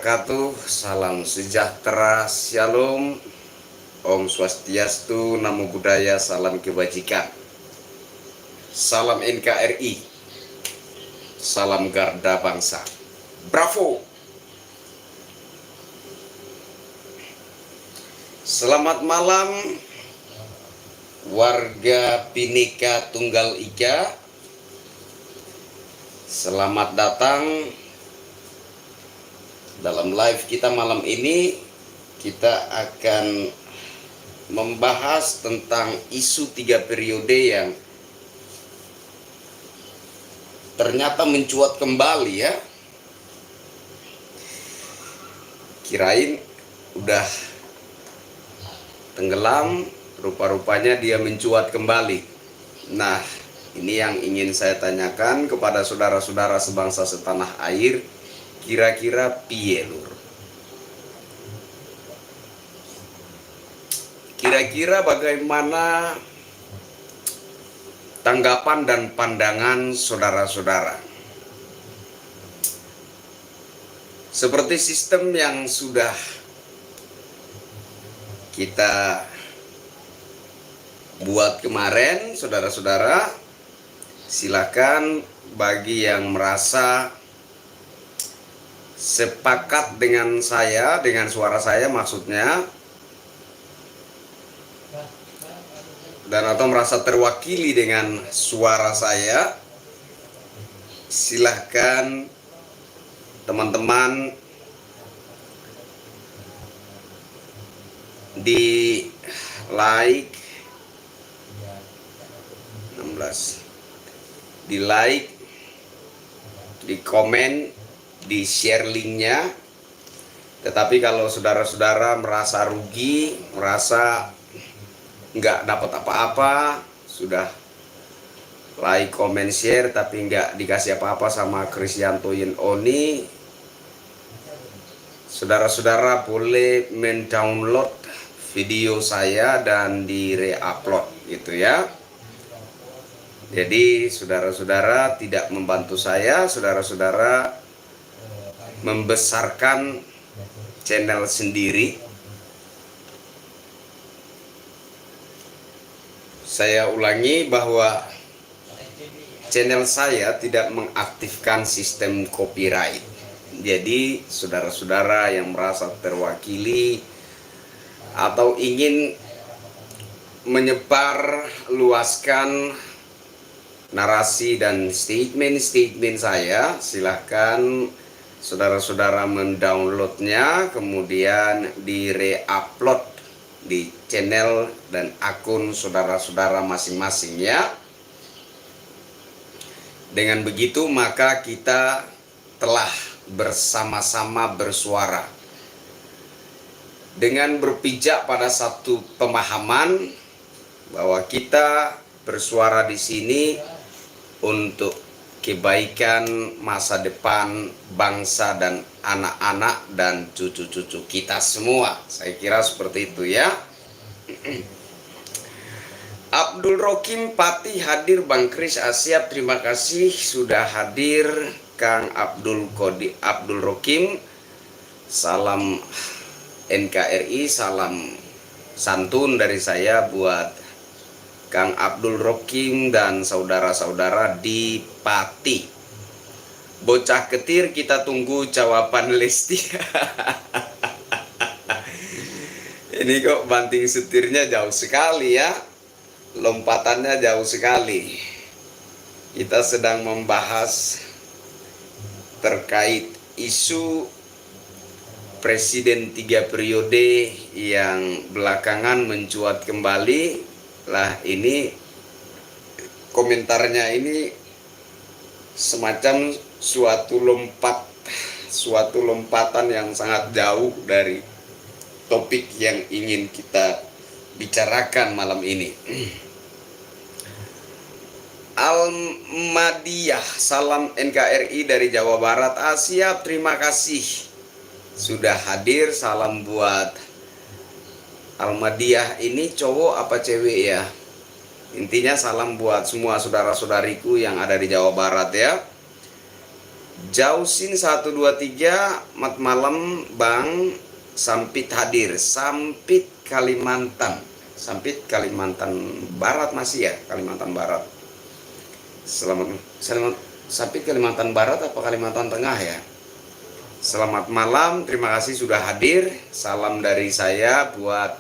wabarakatuh. Salam sejahtera, shalom, Om Swastiastu, Namo Buddhaya, salam kebajikan. Salam NKRI, salam Garda Bangsa. Bravo. Selamat malam warga Bhinneka Tunggal Ika. Selamat datang dalam live kita malam ini. Kita akan membahas tentang isu 3 periode yang ternyata mencuat kembali ya. Kirain udah tenggelam, rupa-rupanya dia mencuat kembali. Nah, ini yang ingin saya tanyakan kepada saudara-saudara sebangsa setanah air. Kira-kira piye lur? Kira-kira bagaimana tanggapan dan pandangan saudara-saudara? Seperti sistem yang sudah kita buat kemarin, saudara-saudara, silakan bagi yang merasa sepakat dengan saya, dengan suara saya maksudnya, dan atau merasa terwakili dengan suara saya, silahkan teman-teman di like 16, di like, di komen, di share linknya. Tetapi kalau saudara-saudara merasa rugi, merasa nggak dapat apa-apa, sudah like, komen, share tapi nggak dikasih apa-apa sama Krisyanto Yen Oni, saudara-saudara boleh mendownload video saya dan di re-upload gitu ya. Jadi saudara-saudara tidak membantu saya, saudara-saudara membesarkan channel sendiri. Saya ulangi bahwa channel saya tidak mengaktifkan sistem copyright. Jadi saudara-saudara yang merasa terwakili atau ingin menyebar luaskan narasi dan statement-statement saya, silahkan saudara-saudara mendownloadnya, kemudian di re-upload di channel dan akun saudara-saudara masing-masing ya. Dengan begitu maka kita telah bersama-sama bersuara dengan berpijak pada satu pemahaman bahwa kita bersuara di sini untuk kebaikan masa depan bangsa dan anak-anak dan cucu-cucu kita semua. Saya kira seperti itu ya. Abdul Rokim Pati hadir, Bang Kris Asyap terima kasih sudah hadir. Kang Abdul Rokim, salam NKRI, salam santun dari saya buat Kang Abdul Rokim dan saudara-saudara di Pati. Bocah ketir, kita tunggu jawaban Lesti. Ini kok banting setirnya jauh sekali ya. Lompatannya jauh sekali. Kita sedang membahas terkait isu Presiden 3 periode yang belakangan mencuat kembali. Lah ini komentarnya ini semacam suatu lompatan yang sangat jauh dari topik yang ingin kita bicarakan malam ini. Almadiyah, salam NKRI dari Jawa Barat. Siap, terima kasih sudah hadir. Salam buat Almadiyah, ini cowok apa cewek ya? Intinya salam buat semua saudara-saudariku yang ada di Jawa Barat ya. Jausin 123, mat malam Bang Sampit hadir. Sampit Kalimantan. Sampit Kalimantan Barat masih ya, Kalimantan Barat. Selamat Sampit Kalimantan Barat apa Kalimantan Tengah ya? Selamat malam, terima kasih sudah hadir. Salam dari saya buat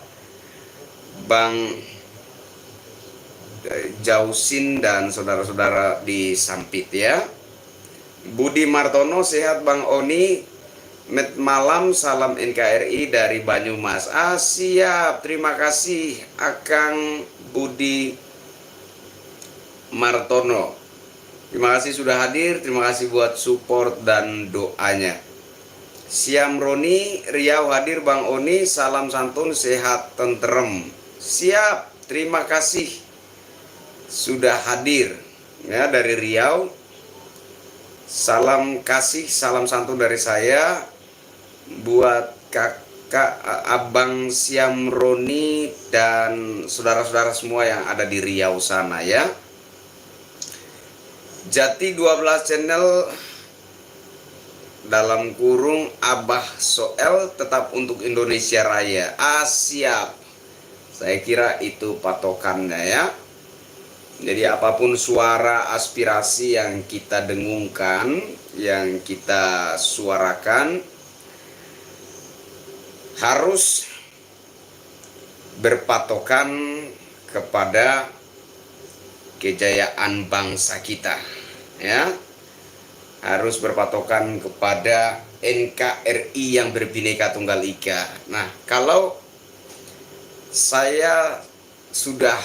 Bang Jausin dan saudara-saudara di Sampit ya. Budi Martono, sehat Bang Oni. Met malam, salam NKRI dari Banyumas. Siap, terima kasih Akang Budi Martono. Terima kasih sudah hadir, terima kasih buat support dan doanya. Siam Roni, Riau hadir Bang Oni, salam santun, sehat, tentrem. Siap, terima kasih sudah hadir ya dari Riau. Salam kasih, salam santun dari saya buat kakak Abang Siam Roni dan saudara-saudara semua yang ada di Riau sana ya. Jati 12 channel dalam kurung Abah Soel tetap untuk Indonesia Raya. Siap. Saya kira itu patokannya ya. Jadi apapun suara aspirasi yang kita dengungkan, yang kita suarakan, harus berpatokan kepada kejayaan bangsa kita, ya. Harus berpatokan kepada NKRI yang berbineka tunggal ika. Nah, kalau saya sudah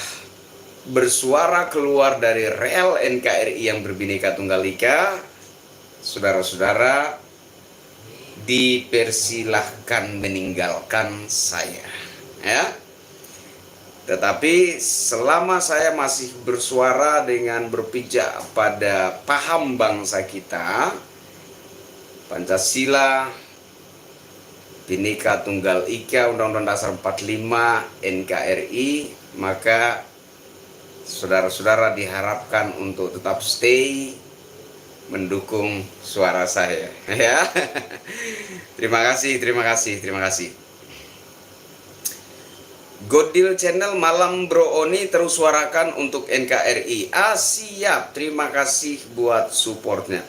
bersuara keluar dari rel NKRI yang berbineka tunggal ika, saudara-saudara dipersilahkan meninggalkan saya ya. Tetapi selama saya masih bersuara dengan berpijak pada paham bangsa kita, Pancasila, Bhinneka Tunggal Ika, Undang-Undang Dasar 45, NKRI, maka saudara-saudara diharapkan untuk tetap stay mendukung suara saya ya. Terima kasih. Godil Channel, malam Bro Oni, terus suarakan untuk NKRI. Siap, terima kasih buat supportnya.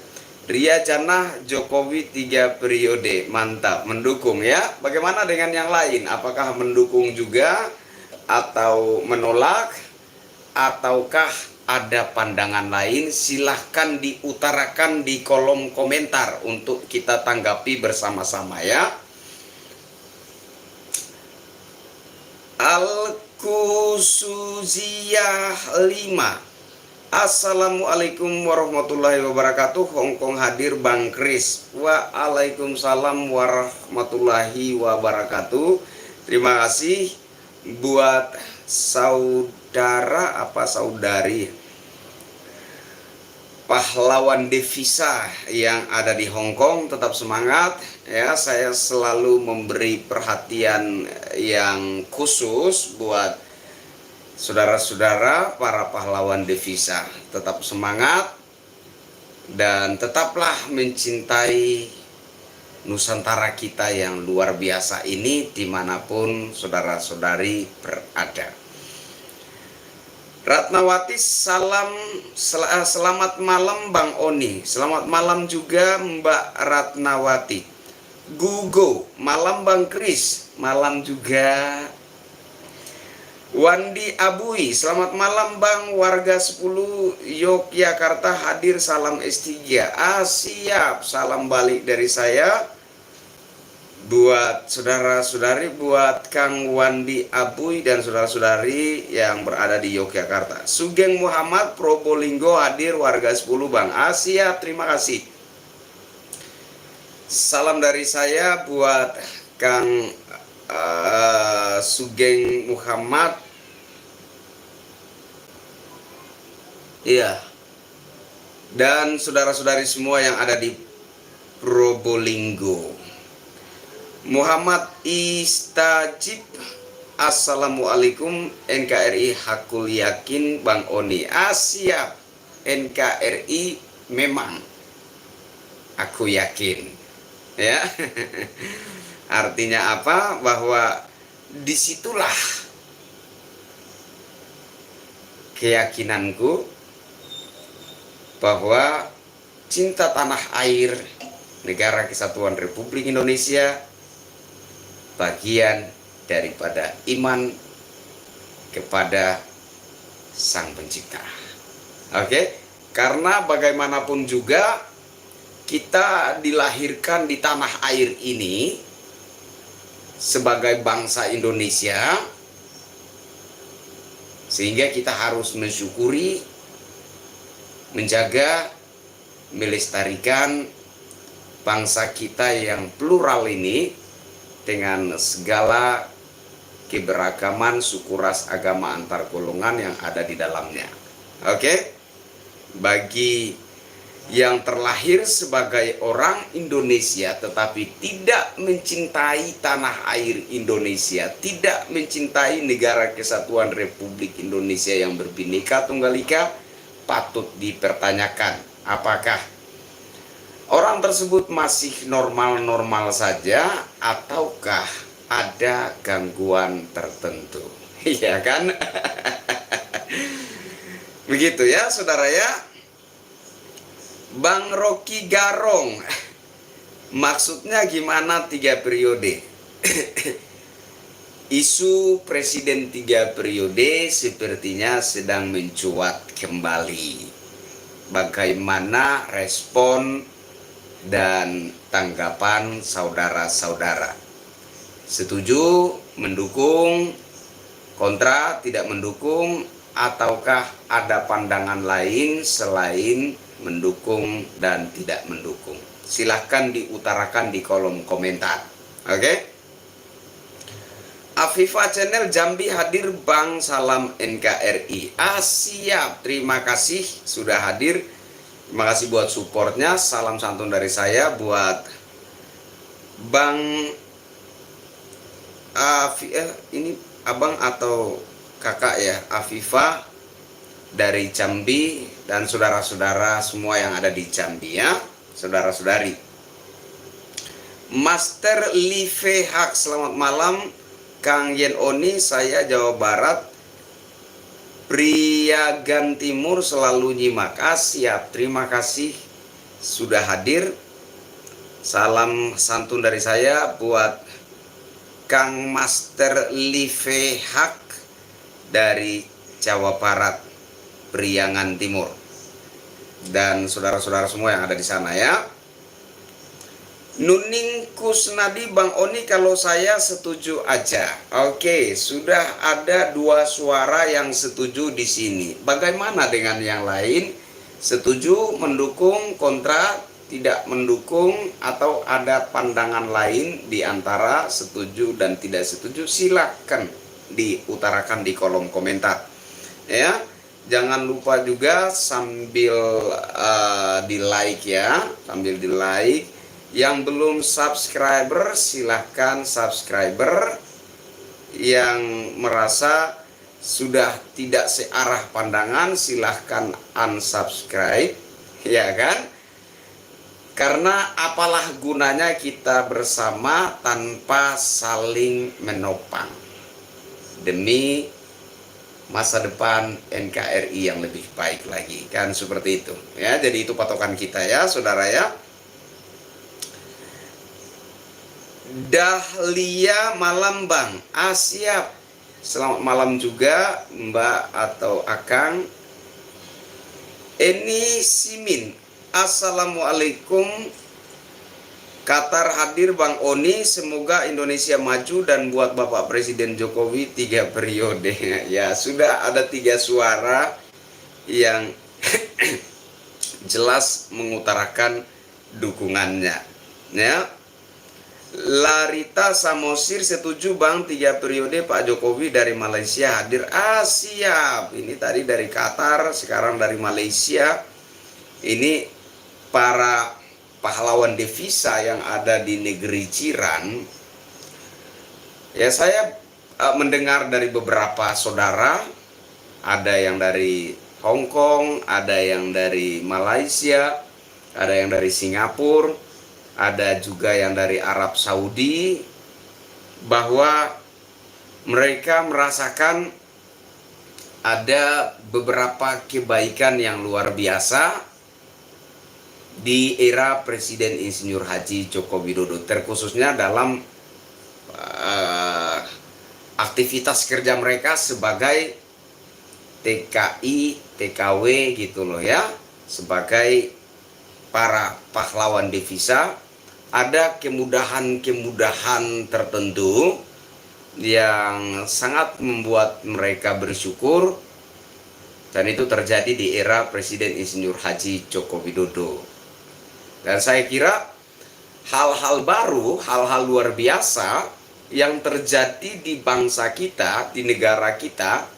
Ria Janah, Jokowi 3 periode, mantap, mendukung ya. Bagaimana dengan yang lain? Apakah mendukung juga atau menolak, ataukah ada pandangan lain? Silahkan diutarakan di kolom komentar untuk kita tanggapi bersama-sama ya. Al-Kusuziyah 5, Assalamualaikum warahmatullahi wabarakatuh. Hongkong hadir Bang Kris. Waalaikumsalam warahmatullahi wabarakatuh. Terima kasih buat saudara apa saudari pahlawan devisa yang ada di Hong Kong. Tetap semangat ya. Saya selalu memberi perhatian yang khusus buat saudara-saudara para pahlawan devisa. Tetap semangat dan tetaplah mencintai Nusantara kita yang luar biasa ini dimanapun saudara-saudari berada. Ratnawati, selamat malam Bang Oni. Selamat malam juga Mbak Ratnawati. Gugo, malam Bang Kris. Malam juga. Wandi Abui, selamat malam Bang. Warga 10 Yogyakarta hadir, salam S3. Siap, salam balik dari saya buat saudara-saudari, buat Kang Wandi Abui dan saudara-saudari yang berada di Yogyakarta. Sugeng Muhammad, Probolinggo hadir, warga 10 Bang. Siap, terima kasih. Salam dari saya buat Kang Sugeng Muhammad. Iya. Dan saudara-saudari semua yang ada di Probolinggo. Muhammad Istajib, Assalamualaikum NKRI hakul yakin Bang Oni. Siap, NKRI memang aku yakin. Ya. Artinya apa? Bahwa disitulah keyakinanku bahwa cinta tanah air negara kesatuan Republik Indonesia bagian daripada iman kepada Sang Pencipta. Oke? Karena bagaimanapun juga kita dilahirkan di tanah air ini sebagai bangsa Indonesia, sehingga kita harus mensyukuri, menjaga, melestarikan bangsa kita yang plural ini dengan segala keberagaman suku ras agama antar golongan yang ada di dalamnya. Oke? Bagi yang terlahir sebagai orang Indonesia tetapi tidak mencintai tanah air Indonesia, tidak mencintai negara kesatuan Republik Indonesia yang berbineka tunggal ika, patut dipertanyakan apakah orang tersebut masih normal-normal saja ataukah ada gangguan tertentu. Iya kan? Begitu ya saudara ya. Bang Rocky Garong, maksudnya gimana 3 periode? Isu presiden 3 periode sepertinya sedang mencuat kembali. Bagaimana respon dan tanggapan saudara-saudara? Setuju, mendukung, kontra, tidak mendukung, ataukah ada pandangan lain selain mendukung dan tidak mendukung? Silahkan diutarakan di kolom komentar. Oke? Afifah Channel Jambi hadir Bang, salam NKRI. Siap, terima kasih sudah hadir. Terima kasih buat supportnya. Salam santun dari saya buat Bang ini abang atau kakak ya, Afifah dari Jambi dan saudara-saudara semua yang ada di Jambi ya, saudara-saudari. Master Live Hak, selamat malam Kang Yen Oni, saya Jawa Barat, Priagan Timur selalu nyimak. Siap, terima kasih sudah hadir. Salam santun dari saya buat Kang Master Live Hak dari Jawa Barat, Priangan Timur, dan saudara-saudara semua yang ada di sana ya. Nuning Kusnadi, Bang Oni kalau saya setuju aja. Oke, sudah ada 2 suara yang setuju di sini. Bagaimana dengan yang lain? Setuju, mendukung, kontra, tidak mendukung, atau ada pandangan lain di antara setuju dan tidak setuju? Silakan diutarakan di kolom komentar ya. Jangan lupa juga sambil di like ya, sambil di like. Yang belum subscriber silahkan subscriber. Yang merasa sudah tidak searah pandangan silahkan unsubscribe, ya kan? Karena apalah gunanya kita bersama tanpa saling menopang demi masa depan NKRI yang lebih baik lagi, kan seperti itu ya. Jadi itu patokan kita ya saudara ya. Dahlia malam Bang. Siap, selamat malam juga Mbak atau Akang. Eni Simin, assalamualaikum. Qatar hadir Bang Oni, semoga Indonesia maju dan buat Bapak Presiden Jokowi 3 periode. Ya, sudah ada 3 suara yang jelas mengutarakan dukungannya. Ya. Larita Samosir setuju Bang 3 periode Pak Jokowi dari Malaysia hadir. Siap. Ini tadi dari Qatar, sekarang dari Malaysia. Ini para pahlawan devisa yang ada di negeri jiran. Ya, saya mendengar dari beberapa saudara, ada yang dari Hong Kong, ada yang dari Malaysia, ada yang dari Singapura, ada juga yang dari Arab Saudi, bahwa mereka merasakan ada beberapa kebaikan yang luar biasa di era Presiden Insinyur Haji Joko Widodo, terkhususnya dalam aktivitas kerja mereka sebagai TKI, TKW gitu loh ya, sebagai para pahlawan devisa. Ada kemudahan-kemudahan tertentu yang sangat membuat mereka bersyukur, dan itu terjadi di era Presiden Insinyur Haji Joko Widodo. Dan saya kira hal-hal baru, hal-hal luar biasa yang terjadi di bangsa kita, di negara kita,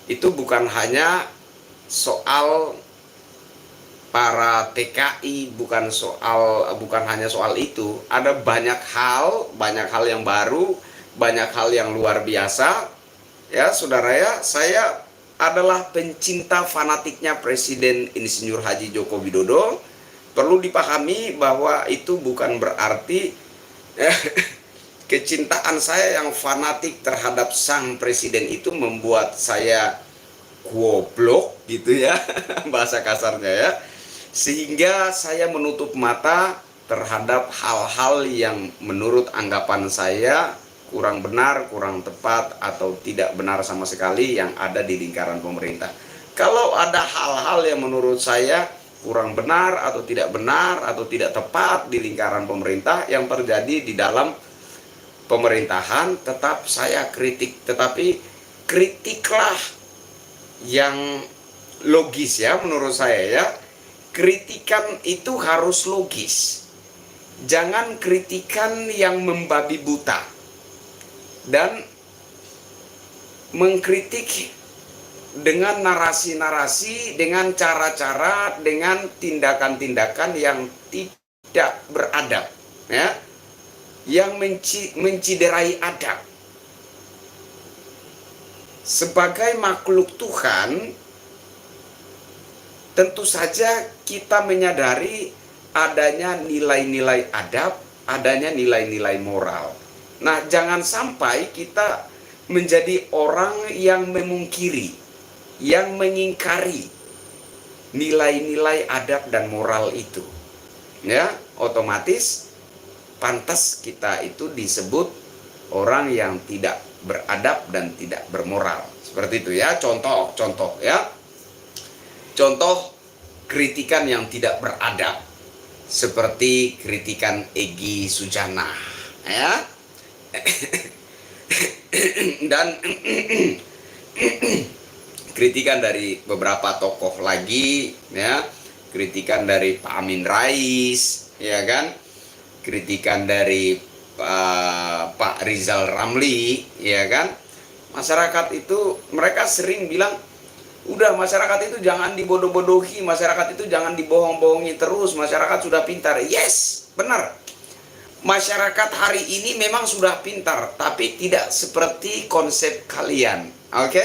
itu bukan hanya soal para TKI, bukan hanya soal itu. Ada banyak hal yang baru, banyak hal yang luar biasa. Ya, saudara ya, saya adalah pencinta fanatiknya Presiden Insinyur Haji Joko Widodo. Perlu dipahami bahwa itu bukan berarti kecintaan saya yang fanatik terhadap sang presiden itu membuat saya goblok gitu ya, bahasa kasarnya ya, sehingga saya menutup mata terhadap hal-hal yang menurut anggapan saya kurang benar, kurang tepat, atau tidak benar sama sekali yang ada di lingkaran pemerintah. Kalau ada hal-hal yang menurut saya kurang benar atau tidak tepat di lingkaran pemerintah yang terjadi di dalam pemerintahan, tetap saya kritik. Tetapi kritiklah yang logis ya, menurut saya ya. Kritikan itu harus logis. Jangan kritikan yang membabi buta dan mengkritik dengan narasi-narasi, dengan cara-cara, dengan tindakan-tindakan yang tidak beradab ya, yang menciderai adab. Sebagai makhluk Tuhan, tentu saja kita menyadari adanya nilai-nilai adab, adanya nilai-nilai moral. Nah, jangan sampai kita menjadi orang yang memungkiri, yang mengingkari nilai-nilai adab dan moral itu. Ya, otomatis pantas kita itu disebut orang yang tidak beradab dan tidak bermoral. Seperti itu ya, contoh ya. Contoh kritikan yang tidak beradab seperti kritikan Egy Sujana ya. Dan kritikan dari beberapa tokoh lagi ya, kritikan dari Pak Amin Rais ya kan, kritikan dari Pak Rizal Ramli ya kan. Masyarakat itu mereka sering bilang, udah masyarakat itu jangan dibodoh-bodohi, masyarakat itu jangan dibohong-bohongi terus, masyarakat sudah pintar. Yes, benar. Masyarakat hari ini memang sudah pintar, tapi tidak seperti konsep kalian. Oke?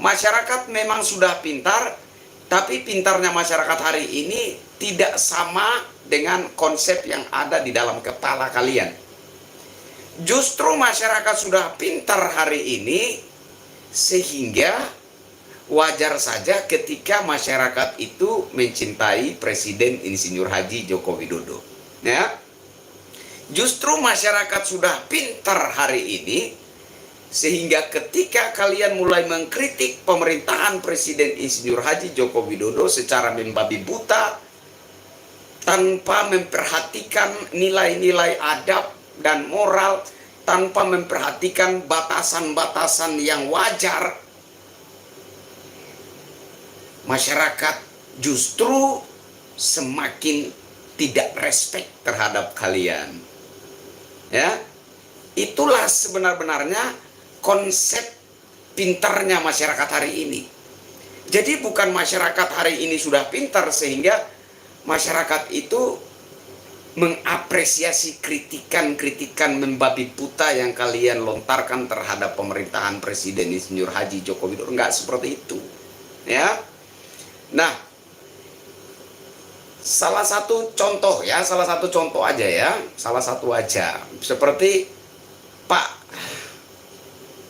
Masyarakat memang sudah pintar, tapi pintarnya masyarakat hari ini tidak sama dengan konsep yang ada di dalam kepala kalian. Justru masyarakat sudah pintar hari ini, sehingga wajar saja ketika masyarakat itu mencintai Presiden Insinyur Haji Joko Widodo. Ya, justru masyarakat sudah pintar hari ini, sehingga ketika kalian mulai mengkritik pemerintahan Presiden Insinyur Haji Joko Widodo secara membabi buta, tanpa memperhatikan nilai-nilai adab dan moral, tanpa memperhatikan batasan-batasan yang wajar, masyarakat justru semakin tidak respect terhadap kalian. Ya, itulah sebenar-benarnya konsep pintarnya masyarakat hari ini. Jadi bukan masyarakat hari ini sudah pintar sehingga masyarakat itu mengapresiasi kritikan-kritikan membabi buta yang kalian lontarkan terhadap pemerintahan Presiden Insinyur Haji Joko Widodo. Enggak seperti itu. Ya. Nah, Salah satu contoh ya, salah satu contoh aja ya, salah satu aja. Seperti Pak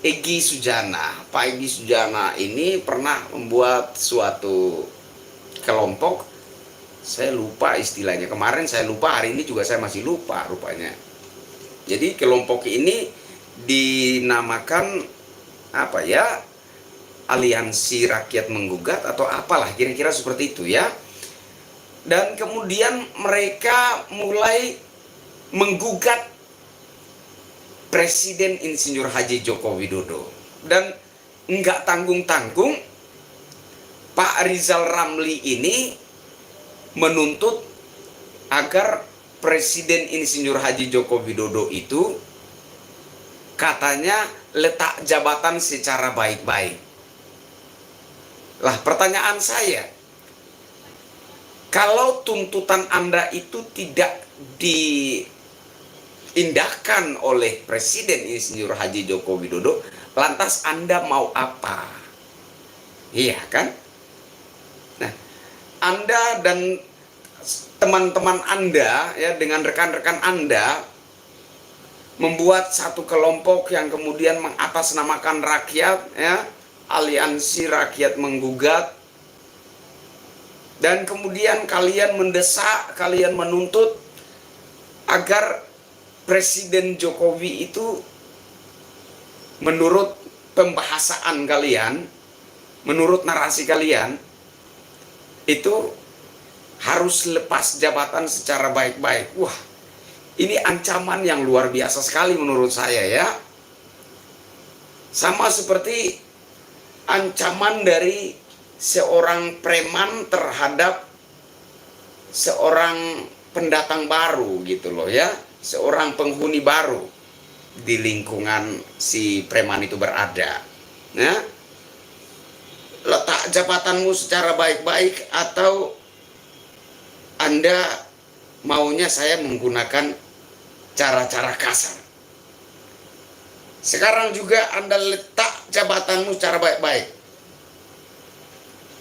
Egy Sujana. Pak Egy Sujana ini pernah membuat suatu kelompok, saya lupa istilahnya. Kemarin saya lupa, hari ini juga saya masih lupa rupanya. Jadi kelompok ini dinamakan apa ya? Aliansi Rakyat Menggugat atau apalah kira-kira seperti itu ya. Dan kemudian mereka mulai menggugat Presiden Insinyur Haji Joko Widodo. Dan enggak tanggung-tanggung Pak Rizal Ramli ini menuntut agar Presiden Insinyur Haji Joko Widodo itu katanya letak jabatan secara baik-baik. Lah pertanyaan saya, kalau tuntutan Anda itu tidak diindahkan oleh Presiden Insinyur Haji Joko Widodo, lantas Anda mau apa? Iya kan? Nah, Anda dan teman-teman Anda ya, dengan rekan-rekan Anda membuat satu kelompok yang kemudian mengatasnamakan rakyat ya, Aliansi Rakyat Menggugat, dan kemudian kalian mendesak, kalian menuntut agar Presiden Jokowi itu menurut pembahasaan kalian, menurut narasi kalian itu harus lepas jabatan secara baik-baik. Wah, ini ancaman yang luar biasa sekali menurut saya ya. Sama seperti ancaman dari seorang preman terhadap seorang pendatang baru gitu loh ya. Seorang penghuni baru di lingkungan si preman itu berada. Ya. Letak jabatanmu secara baik-baik atau Anda maunya saya menggunakan cara-cara kasar. Sekarang juga Anda letak jabatanmu secara baik-baik,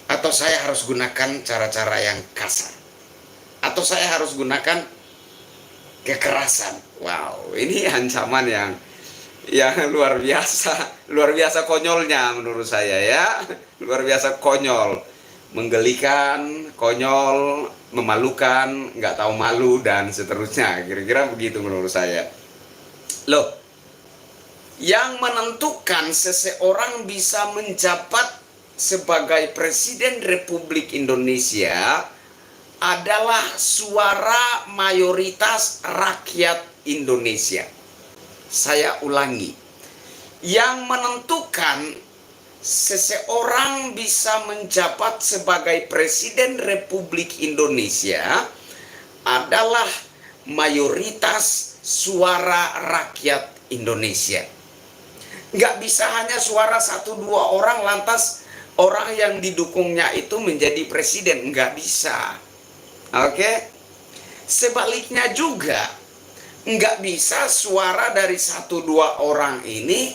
atau saya harus gunakan cara-cara yang kasar, atau saya harus gunakan kekerasan. Wow, ini ancaman yang luar biasa konyolnya menurut saya ya, luar biasa konyol, menggelikan, konyol, memalukan, nggak tahu malu dan seterusnya, kira-kira begitu menurut saya. Loh, yang menentukan seseorang bisa menjabat sebagai Presiden Republik Indonesia adalah suara mayoritas rakyat Indonesia. Saya ulangi, yang menentukan seseorang bisa menjabat sebagai Presiden Republik Indonesia adalah mayoritas suara rakyat Indonesia. Nggak bisa hanya suara 1-2 orang lantas orang yang didukungnya itu menjadi presiden, nggak bisa. Oke? Sebaliknya juga nggak bisa suara dari 1-2 orang ini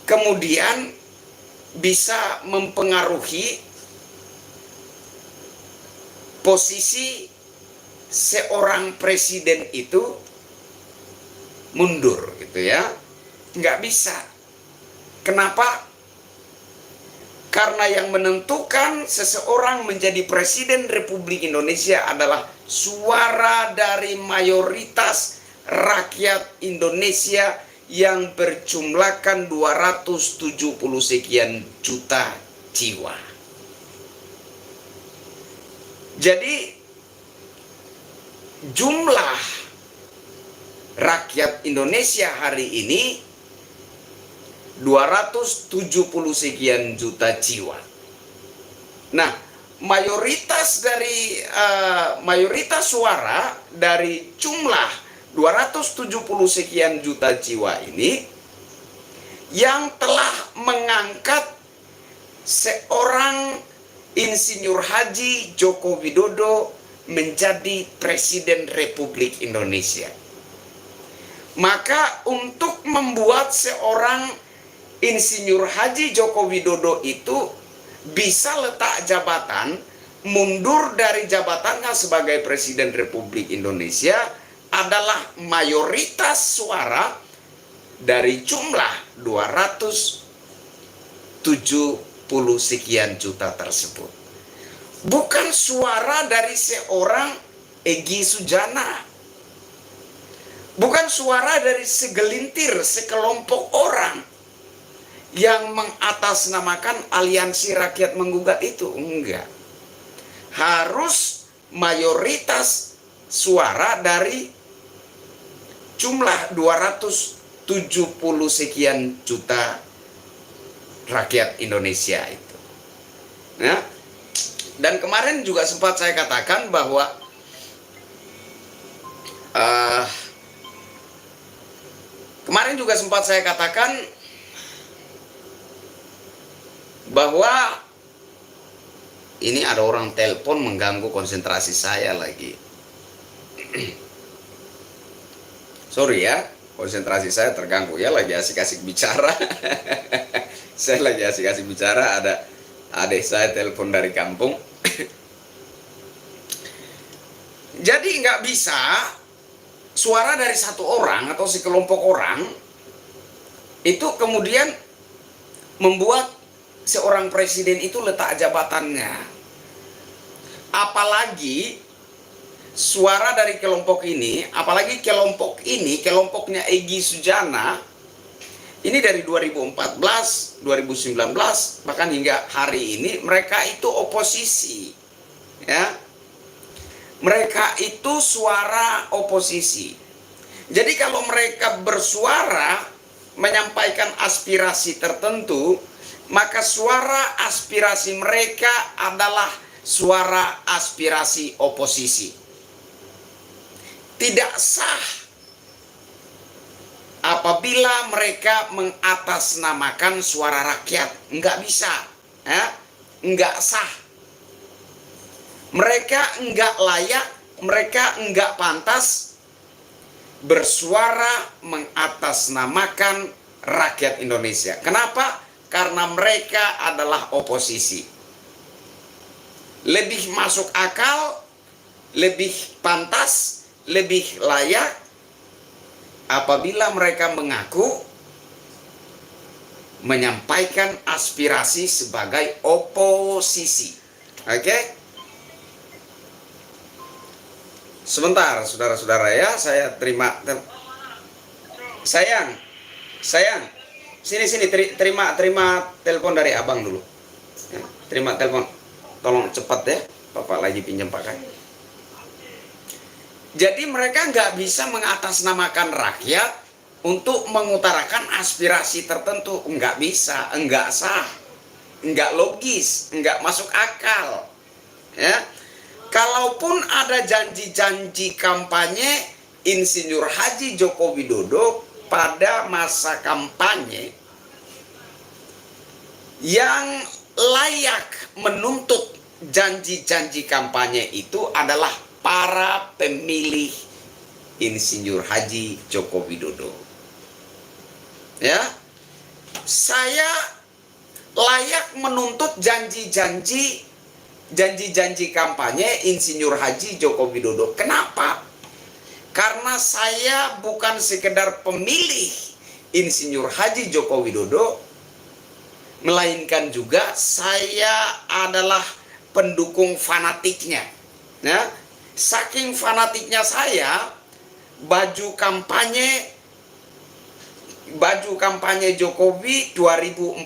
kemudian bisa mempengaruhi posisi seorang presiden itu mundur gitu ya. Nggak bisa. Kenapa? Karena yang menentukan seseorang menjadi Presiden Republik Indonesia adalah suara dari mayoritas rakyat Indonesia yang berjumlahkan 270 sekian juta jiwa. Jadi jumlah rakyat Indonesia hari ini 270 sekian juta jiwa. Nah, mayoritas suara dari jumlah 270 sekian juta jiwa ini yang telah mengangkat seorang Insinyur Haji Joko Widodo menjadi Presiden Republik Indonesia. Maka untuk membuat seorang Insinyur Haji Joko Widodo itu bisa letak jabatan mundur dari jabatannya sebagai Presiden Republik Indonesia adalah mayoritas suara dari jumlah 270 sekian juta tersebut. Bukan suara dari seorang Egy Sujana. Bukan suara dari segelintir, sekelompok orang yang mengatasnamakan aliansi rakyat menggugat itu. Enggak. Harus mayoritas suara dari jumlah 270 sekian juta rakyat Indonesia itu. Ya. Dan kemarin juga sempat saya katakan bahwa bahwa ini ada orang telepon mengganggu konsentrasi saya lagi. Sorry ya, konsentrasi saya terganggu ya, lagi asik-asik bicara. Saya lagi asik-asik bicara, ada adik saya telepon dari kampung. Jadi nggak bisa suara dari satu orang atau sekelompok orang itu kemudian membuat seorang presiden itu letak jabatannya. Apalagi suara dari kelompok ini, apalagi kelompoknya Egy Sujana, ini dari 2014, 2019, bahkan hingga hari ini mereka itu oposisi. Ya. Mereka itu suara oposisi. Jadi kalau mereka bersuara menyampaikan aspirasi tertentu, maka suara aspirasi mereka adalah suara aspirasi oposisi. Tidak sah apabila mereka mengatasnamakan suara rakyat. Enggak bisa. Ya? Enggak sah. Mereka enggak layak, mereka enggak pantas bersuara mengatasnamakan rakyat Indonesia. Kenapa? Karena mereka adalah oposisi. Lebih masuk akal, lebih pantas, lebih layak apabila mereka mengaku menyampaikan aspirasi sebagai oposisi. Oke? Sebentar, saudara-saudara ya, saya terima. Sayang, sini, terima telepon dari abang dulu. Ya, terima telepon, tolong cepat ya, bapak lagi pinjam pakai. Jadi mereka nggak bisa mengatasnamakan rakyat untuk mengutarakan aspirasi tertentu, nggak bisa, nggak sah, nggak logis, nggak masuk akal, ya. Kalaupun ada janji-janji kampanye Insinyur Haji Joko Widodo pada masa kampanye yang layak menuntut janji-janji kampanye itu adalah para pemilih Insinyur Haji Joko Widodo. Ya, saya layak menuntut janji-janji kampanye Insinyur Haji Joko Widodo. Kenapa? Karena saya bukan sekedar pemilih Insinyur Haji Joko Widodo, melainkan juga saya adalah pendukung fanatiknya. Ya, saking fanatiknya saya, baju kampanye Jokowi 2014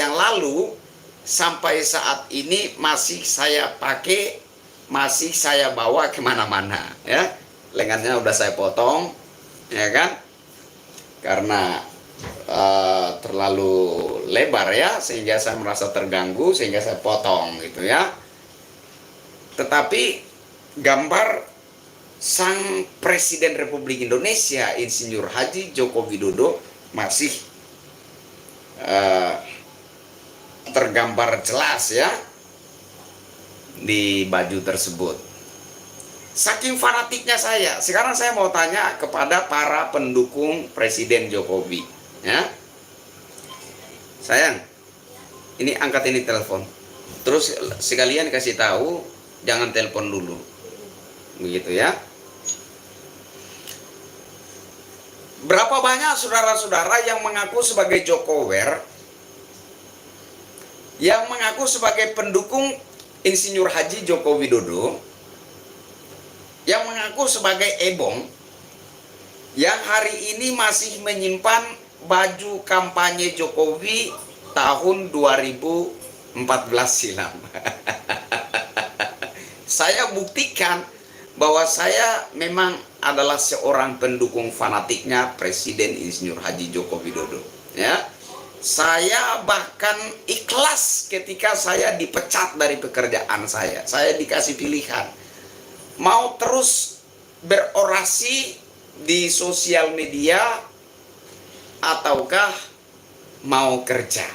yang lalu sampai saat ini masih saya pakai, masih saya bawa kemana-mana, ya. Lengannya udah saya potong, ya kan, karena terlalu lebar ya, sehingga saya merasa terganggu, sehingga saya potong gitu ya. Tetapi gambar sang Presiden Republik Indonesia Insinyur Haji Joko Widodo masih tergambar jelas ya di baju tersebut. Saking fanatiknya saya. Sekarang saya mau tanya kepada para pendukung Presiden Jokowi, ya. Sayang, ini angkat ini telepon. Terus sekalian kasih tahu, jangan telepon dulu. Begitu ya. Berapa banyak saudara-saudara yang mengaku sebagai Jokower, yang mengaku sebagai pendukung Insinyur Haji Joko Widodo, yang mengaku sebagai ebong, yang hari ini masih menyimpan baju kampanye Jokowi tahun 2014 silam. Saya buktikan bahwa saya memang adalah seorang pendukung fanatiknya Presiden Insinyur Haji Joko Widodo. Ya, saya bahkan ikhlas ketika saya dipecat dari pekerjaan saya. Saya dikasih pilihan, mau terus berorasi di sosial media ataukah mau kerja.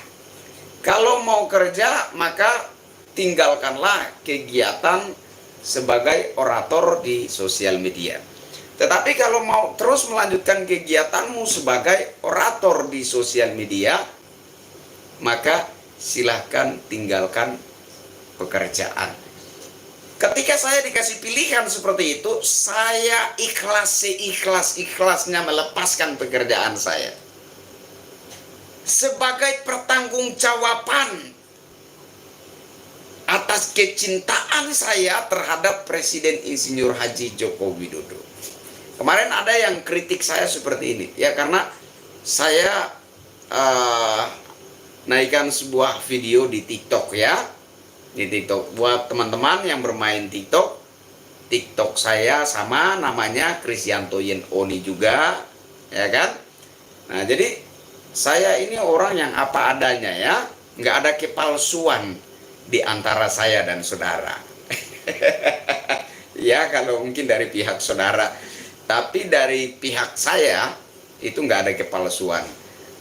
Kalau mau kerja, maka tinggalkanlah kegiatan sebagai orator di sosial media. Tetapi kalau mau terus melanjutkan kegiatanmu sebagai orator di sosial media, maka silahkan tinggalkan pekerjaan. Ketika saya dikasih pilihan seperti itu, saya ikhlas-ikhlasnya melepaskan pekerjaan saya. Sebagai pertanggungjawaban atas kecintaan saya terhadap Presiden Insinyur Haji Joko Widodo. Kemarin ada yang kritik saya seperti ini, ya karena saya naikkan sebuah video di TikTok ya, di TikTok. Buat teman-teman yang bermain TikTok, TikTok saya sama namanya Krisyanto Yen Oni juga, ya kan? Nah jadi saya ini orang yang apa adanya ya, nggak ada kepalsuan di antara saya dan saudara. Ya kalau mungkin dari pihak saudara, tapi dari pihak saya itu nggak ada kepalsuan.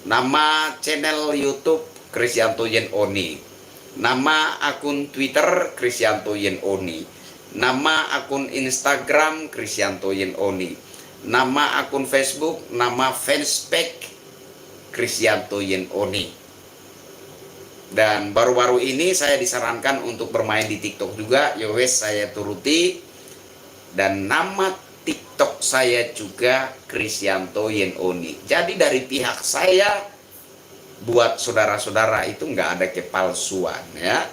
Nama channel YouTube Krisyanto Yen Oni, nama akun Twitter Krisyanto Yen Oni, nama akun Instagram Krisyanto Yen Oni, nama akun Facebook, nama fanspage Krisyanto Yen Oni. Dan baru-baru ini saya disarankan untuk bermain di TikTok juga, yowes saya turuti. Dan nama TikTok saya juga Krisyanto Yen Oni. Jadi dari pihak saya, buat saudara-saudara itu nggak ada kepalsuan ya.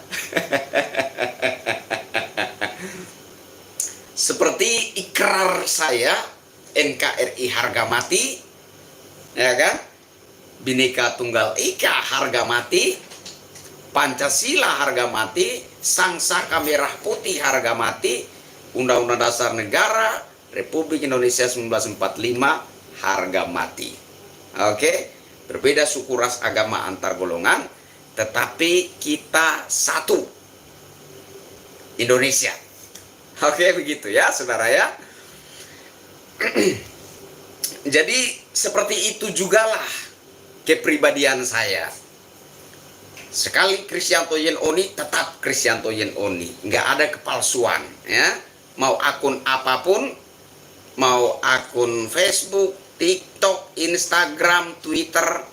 Seperti ikrar saya, NKRI harga mati, ya kan? Bhinneka Tunggal Ika harga mati, Pancasila harga mati, Sang Saka Merah Putih harga mati, Undang-Undang Dasar Negara Republik Indonesia 1945 harga mati. Oke, berbeda suku ras agama antar golongan, tetapi kita satu Indonesia. Oke, begitu ya saudara ya. Jadi seperti itu jugalah kepribadian saya. Sekali Krisyanto Yen Oni, tetap Krisyanto Yen Oni. Nggak ada kepalsuan ya. Mau akun apapun, mau akun Facebook, TikTok, Instagram, Twitter,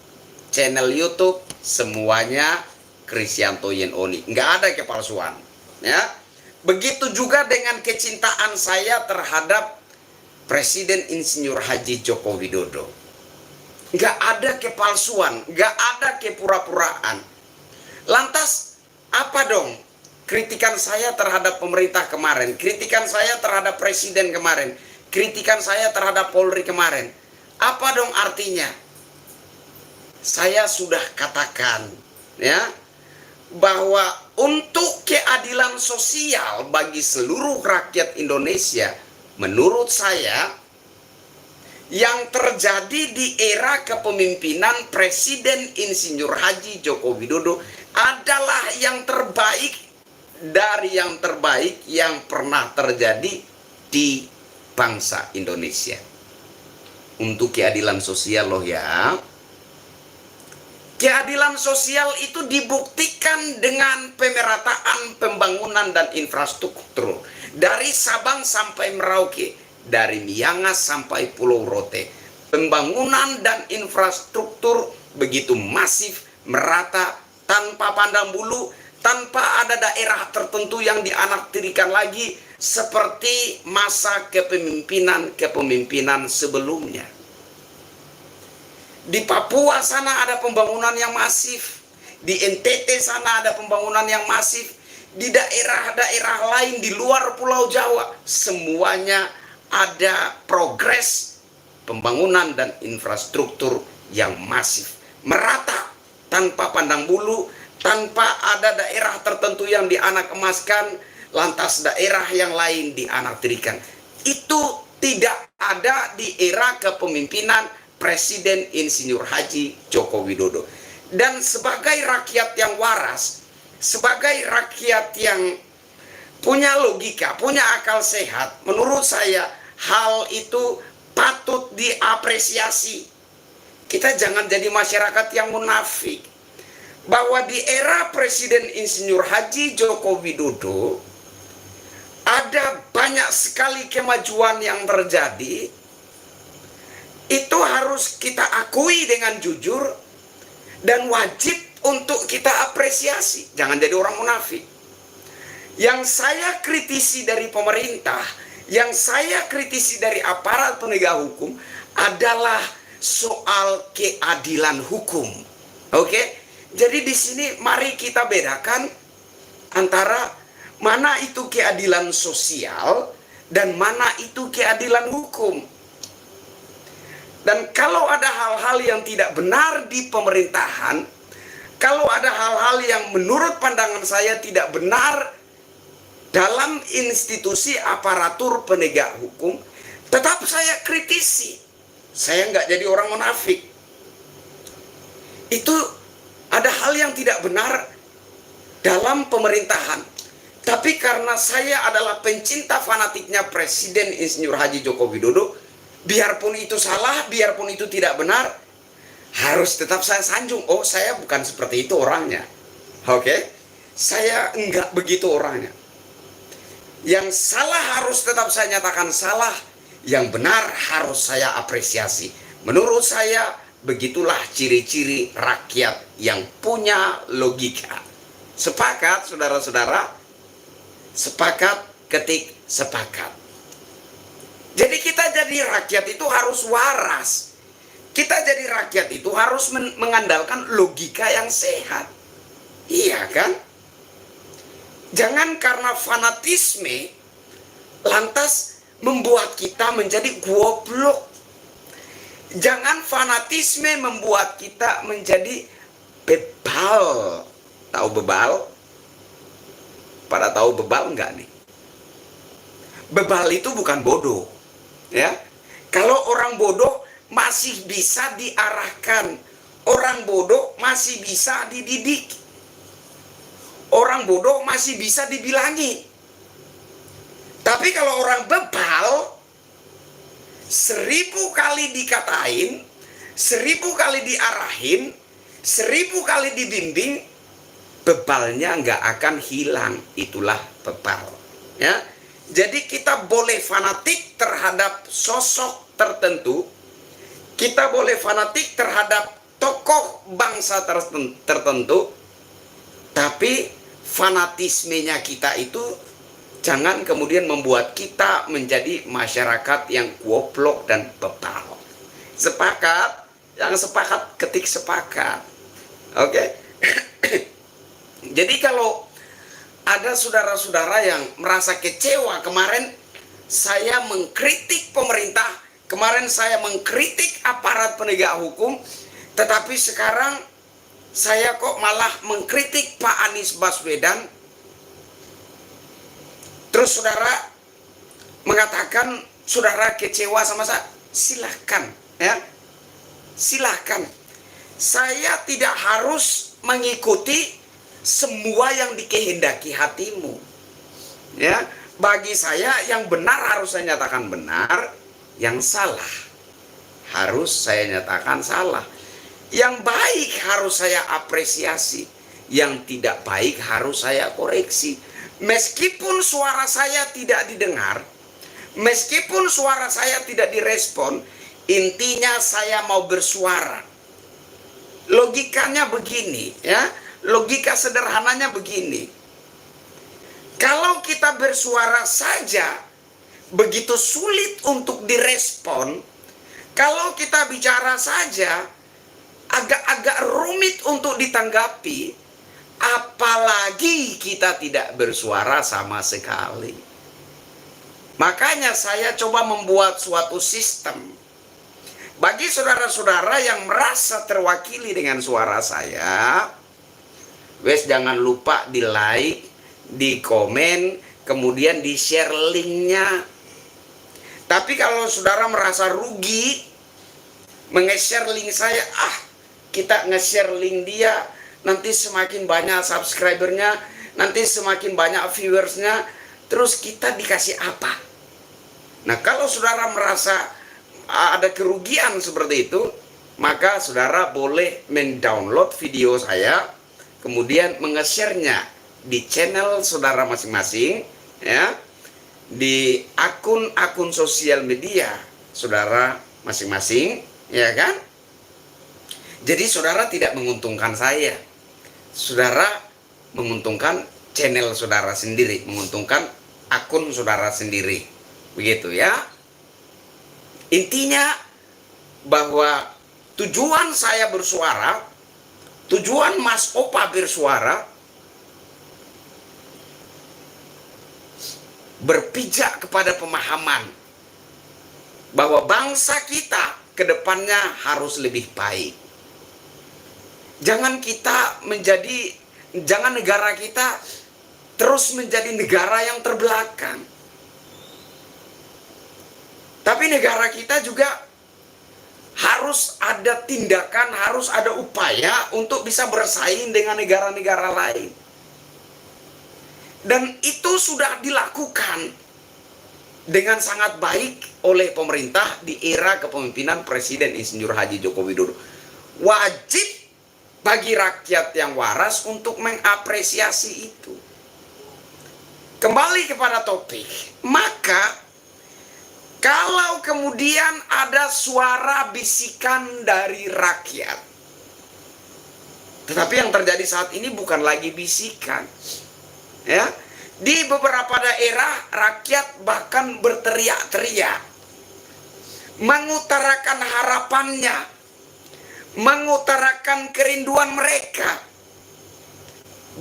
channel YouTube, semuanya Krisyanto Yen Oni. Nggak ada kepalsuan ya. Begitu juga dengan kecintaan saya terhadap Presiden Insinyur Haji Joko Widodo. Nggak ada kepalsuan, nggak ada kepura-puraan. Lantas apa dong kritikan saya terhadap pemerintah kemarin, kritikan saya terhadap presiden kemarin, kritikan saya terhadap Polri kemarin? Apa dong artinya? Saya sudah katakan ya, bahwa untuk keadilan sosial bagi seluruh rakyat Indonesia, menurut saya yang terjadi di era kepemimpinan Presiden Insinyur Haji Joko Widodo adalah yang terbaik dari yang terbaik yang pernah terjadi di bangsa Indonesia. Untuk keadilan sosial loh ya. Keadilan sosial itu dibuktikan dengan pemerataan pembangunan dan infrastruktur dari Sabang sampai Merauke, dari Miangas sampai Pulau Rote. Pembangunan dan infrastruktur begitu masif, merata, tanpa pandang bulu, tanpa ada daerah tertentu yang dianaktirikan lagi seperti masa kepemimpinan sebelumnya. Di Papua sana ada pembangunan yang masif, di NTT sana ada pembangunan yang masif, di daerah-daerah lain di luar Pulau Jawa semuanya ada progres pembangunan dan infrastruktur yang masif, merata, tanpa pandang bulu, tanpa ada daerah tertentu yang dianak emaskan, lantas daerah yang lain dianaktirikan. Itu tidak ada di era kepemimpinan Presiden Insinyur Haji Joko Widodo. Dan sebagai rakyat yang waras, sebagai rakyat yang punya logika, punya akal sehat, menurut saya hal itu patut diapresiasi. Kita jangan jadi masyarakat yang munafik. Bahwa di era Presiden Insinyur Haji Joko Widodo ada banyak sekali kemajuan yang terjadi. Itu harus kita akui dengan jujur dan wajib untuk kita apresiasi. Jangan jadi orang munafik. Yang saya kritisi dari pemerintah, yang saya kritisi dari aparat penegak hukum adalah soal keadilan hukum. Oke? Jadi di sini mari kita bedakan antara mana itu keadilan sosial dan mana itu keadilan hukum. Dan kalau ada hal-hal yang tidak benar di pemerintahan, kalau ada hal-hal yang menurut pandangan saya tidak benar dalam institusi aparatur penegak hukum, tetap saya kritisi. Saya nggak jadi orang munafik. Itu ada hal yang tidak benar dalam pemerintahan. Tapi karena saya adalah pencinta fanatiknya Presiden Insinyur Haji Joko Widodo, biarpun itu salah, biarpun itu tidak benar, harus tetap saya sanjung. Oh, saya bukan seperti itu orangnya. Oke? Saya enggak begitu orangnya. Yang salah harus tetap saya nyatakan salah, yang benar harus saya apresiasi. Menurut saya, begitulah ciri-ciri rakyat yang punya logika. Sepakat, saudara-saudara? Sepakat, ketik sepakat. Jadi kita jadi rakyat itu harus waras. Kita jadi rakyat itu harus mengandalkan logika yang sehat. Iya kan? Jangan karena fanatisme lantas membuat kita menjadi goblok. Jangan fanatisme membuat kita menjadi bebal. Tahu bebal? Pada tahu bebal enggak nih? Bebal itu bukan bodoh. Ya, kalau orang bodoh masih bisa diarahkan, orang bodoh masih bisa dididik, orang bodoh masih bisa dibilangi. Tapi kalau orang bebal, 1000 kali dikatain, 1000 kali diarahin, 1000 kali dibimbing, bebalnya nggak akan hilang. Itulah bebal. Ya. Jadi kita boleh fanatik terhadap sosok tertentu, kita boleh fanatik terhadap tokoh bangsa tertentu, tapi fanatismenya kita itu jangan kemudian membuat kita menjadi masyarakat yang goblok dan bebal. Sepakat? Yang sepakat ketik sepakat. Oke? Jadi kalau ada saudara-saudara yang merasa kecewa, kemarin saya mengkritik pemerintah, kemarin saya mengkritik aparat penegak hukum, tetapi sekarang saya kok malah mengkritik Pak Anies Baswedan. Terus saudara mengatakan saudara kecewa sama saya, silahkan ya, silahkan. Saya tidak harus mengikuti semua yang dikehendaki hatimu. Ya, bagi saya yang benar harus saya nyatakan benar, yang salah harus saya nyatakan salah. Yang baik harus saya apresiasi, yang tidak baik harus saya koreksi. Meskipun suara saya tidak didengar, meskipun suara saya tidak direspon, intinya saya mau bersuara. Logikanya begini ya, Logika sederhananya begini. Kalau kita bersuara saja begitu sulit untuk direspon, kalau kita bicara saja agak-agak rumit untuk ditanggapi, apalagi kita tidak bersuara sama sekali. Makanya saya coba membuat suatu sistem. Bagi saudara-saudara yang merasa terwakili dengan suara saya, wes jangan lupa di like, di komen, kemudian di share linknya. Tapi kalau saudara merasa rugi nge-share link saya, kita nge-share link dia, nanti semakin banyak subscribernya, nanti semakin banyak viewersnya, terus kita dikasih apa? Nah, kalau saudara merasa ada kerugian seperti itu, maka saudara boleh mendownload video saya, kemudian menge-share-nya di channel saudara masing-masing, ya, di akun-akun sosial media saudara masing-masing, ya kan? Jadi saudara tidak menguntungkan saya, saudara menguntungkan channel saudara sendiri, menguntungkan akun saudara sendiri, begitu ya. Intinya bahwa tujuan saya bersuara, tujuan Mas Opa bersuara, berpijak kepada pemahaman bahwa bangsa kita ke depannya harus lebih baik. Jangan negara kita terus menjadi negara yang terbelakang. Tapi negara kita juga harus ada tindakan, harus ada upaya untuk bisa bersaing dengan negara-negara lain. Dan itu sudah dilakukan dengan sangat baik oleh pemerintah di era kepemimpinan Presiden Insinyur Haji Joko Widodo. Wajib bagi rakyat yang waras untuk mengapresiasi itu. Kembali kepada topik, maka kalau kemudian ada suara bisikan dari rakyat, tetapi yang terjadi saat ini bukan lagi bisikan. Ya, di beberapa daerah rakyat bahkan berteriak-teriak, mengutarakan harapannya, mengutarakan kerinduan mereka,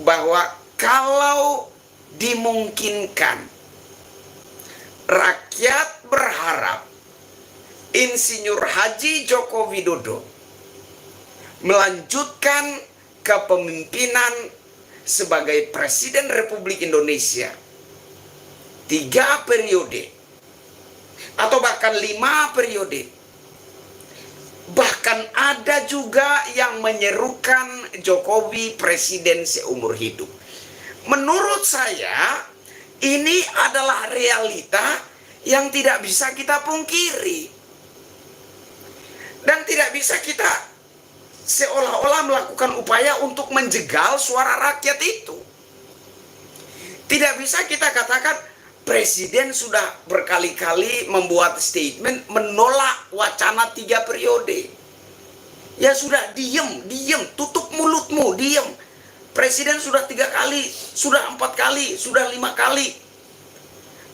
bahwa kalau dimungkinkan, rakyat berharap Insinyur Haji Joko Widodo melanjutkan kepemimpinan sebagai Presiden Republik Indonesia 3 periode atau bahkan 5 periode. Bahkan ada juga yang menyerukan Jokowi presiden seumur hidup. Menurut saya ini adalah realita yang tidak bisa kita pungkiri dan tidak bisa kita seolah-olah melakukan upaya untuk menjegal suara rakyat itu. Tidak bisa kita katakan Presiden sudah berkali-kali membuat statement menolak wacana 3 periode. Ya sudah, diem, tutup mulutmu, diem. Presiden sudah 3 kali, sudah 4 kali, sudah 5 kali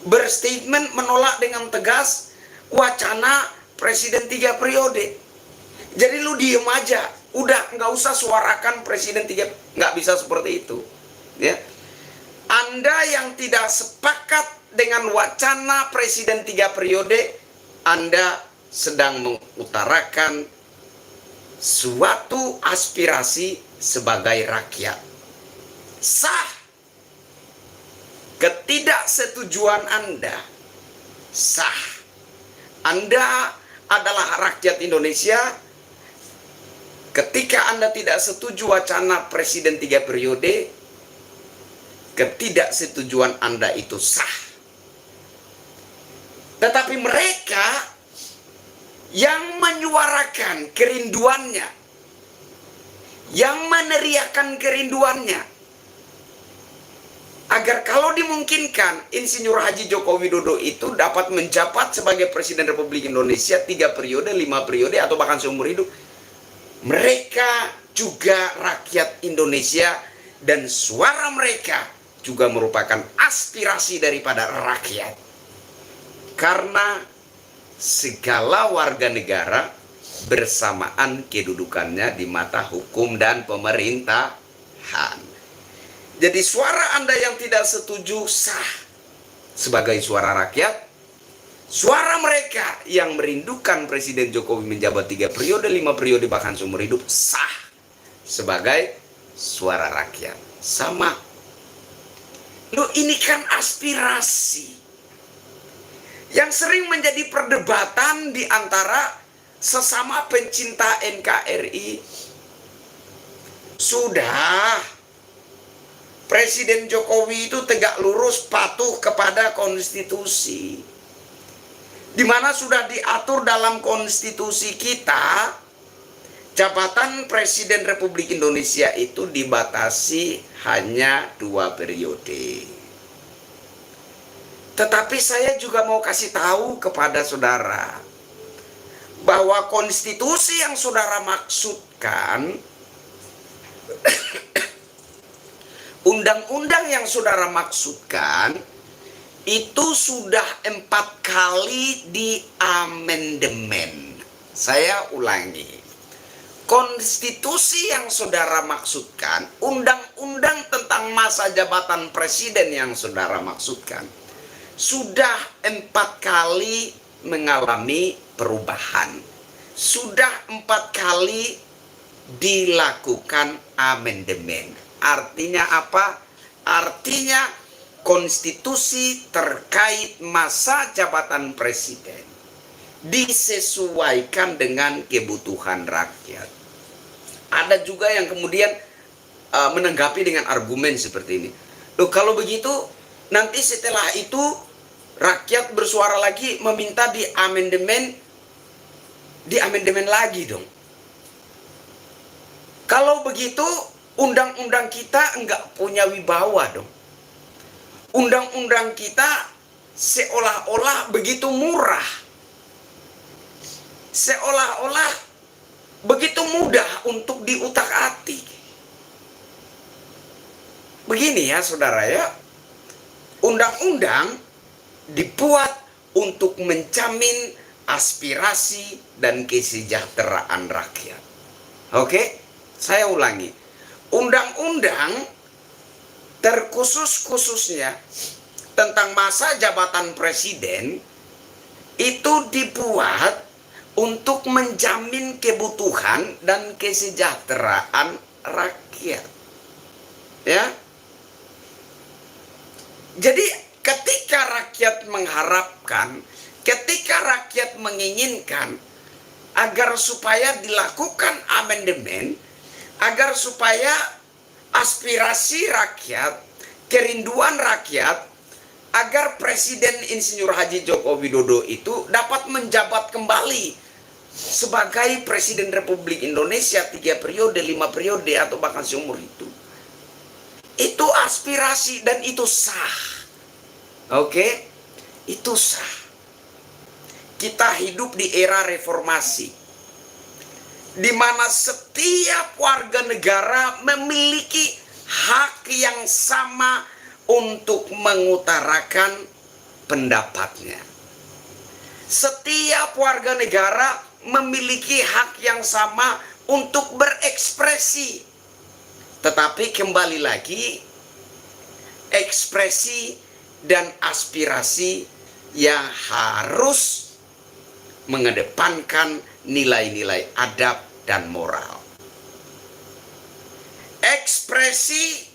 berstatement menolak dengan tegas wacana Presiden 3 periode. Jadi lu diem aja, udah nggak usah suarakan Presiden 3, nggak bisa seperti itu. Ya, Anda yang tidak sepakat dengan wacana Presiden 3 periode, Anda sedang mengutarakan suatu aspirasi sebagai rakyat. Sah. Ketidaksetujuan Anda sah. Anda adalah rakyat Indonesia. Ketika Anda tidak setuju wacana Presiden 3 periode, ketidaksetujuan Anda itu sah. Tetapi mereka yang menyuarakan kerinduannya, yang meneriakan kerinduannya, agar kalau dimungkinkan Insinyur Haji Joko Widodo itu dapat menjabat sebagai Presiden Republik Indonesia 3 periode, 5 periode, atau bahkan seumur hidup, mereka juga rakyat Indonesia, dan suara mereka juga merupakan aspirasi daripada rakyat. Karena segala warga negara bersamaan kedudukannya di mata hukum dan pemerintahan. Jadi suara Anda yang tidak setuju sah sebagai suara rakyat. Suara mereka yang merindukan Presiden Jokowi menjabat 3 periode, 5 periode, bahkan seumur hidup sah sebagai suara rakyat. Sama. Loh, ini kan aspirasi yang sering menjadi perdebatan di antara sesama pencinta NKRI. Sudah, Presiden Jokowi itu tegak lurus patuh kepada konstitusi. Di mana sudah diatur dalam konstitusi kita, jabatan Presiden Republik Indonesia itu dibatasi hanya 2 periode. Tetapi saya juga mau kasih tahu kepada saudara bahwa konstitusi yang saudara maksudkan, undang-undang yang saudara maksudkan, itu sudah 4 kali diamandemen. Saya ulangi. Konstitusi yang saudara maksudkan, undang-undang tentang masa jabatan presiden yang saudara maksudkan, sudah 4 kali mengalami perubahan. Sudah 4 kali dilakukan amandemen. Artinya apa? Artinya konstitusi terkait masa jabatan presiden disesuaikan dengan kebutuhan rakyat. Ada juga yang kemudian menanggapi dengan argumen seperti ini. Loh, kalau begitu nanti setelah itu rakyat bersuara lagi meminta di amandemen lagi dong. Kalau begitu undang-undang kita enggak punya wibawa dong. Undang-undang kita seolah-olah begitu murah, seolah-olah begitu mudah untuk diutak-atik. Begini ya saudara ya, undang-undang dibuat untuk menjamin aspirasi dan kesejahteraan rakyat. Oke, saya ulangi, undang-undang terkhususnya tentang masa jabatan presiden itu dibuat untuk menjamin kebutuhan dan kesejahteraan rakyat. Ya. Jadi ketika rakyat mengharapkan, ketika rakyat menginginkan agar supaya dilakukan amandemen, agar supaya aspirasi rakyat, kerinduan rakyat, agar Presiden Insinyur Haji Joko Widodo itu dapat menjabat kembali sebagai Presiden Republik Indonesia 3 periode, 5 periode, atau bahkan seumur hidup. Itu aspirasi dan itu sah. Oke? Itu sah. Kita hidup di era reformasi, di mana setiap warga negara memiliki hak yang sama untuk mengutarakan pendapatnya. Setiap warga negara memiliki hak yang sama untuk berekspresi. Tetapi kembali lagi, ekspresi dan aspirasi yang harus mengedepankan nilai-nilai adab dan moral. Ekspresi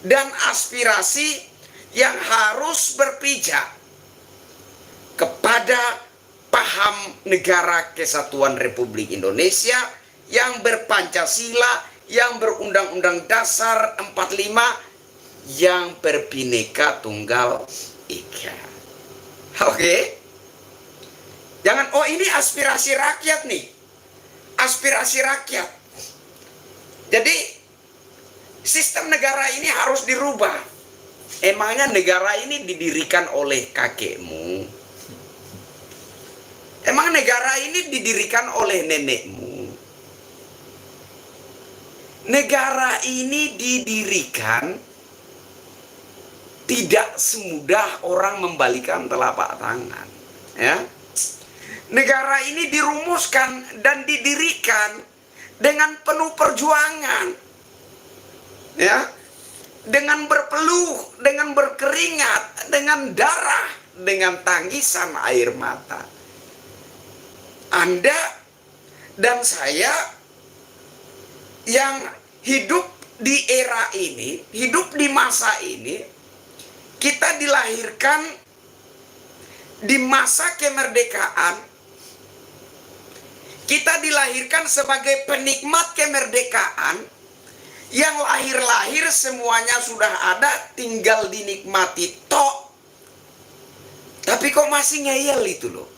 dan aspirasi yang harus berpijak kepada paham negara kesatuan Republik Indonesia yang berpancasila, yang berundang-undang dasar 45, yang berbineka tunggal ika. Oke? Jangan, oh ini aspirasi rakyat nih. Aspirasi rakyat. Jadi, sistem negara ini harus dirubah. Emangnya negara ini didirikan oleh kakekmu? Emang negara ini didirikan oleh nenekmu? negara ini didirikan tidak semudah orang membalikan telapak tangan, ya. Negara ini dirumuskan dan didirikan dengan penuh perjuangan, ya, dengan berpeluh, dengan berkeringat, dengan darah, dengan tangisan air mata. Anda dan saya yang hidup di era ini, hidup di masa ini, kita dilahirkan di masa kemerdekaan. Kita dilahirkan sebagai penikmat kemerdekaan, yang lahir-lahir semuanya sudah ada, tinggal dinikmati tok. Tapi kok masih ngeyel itu loh.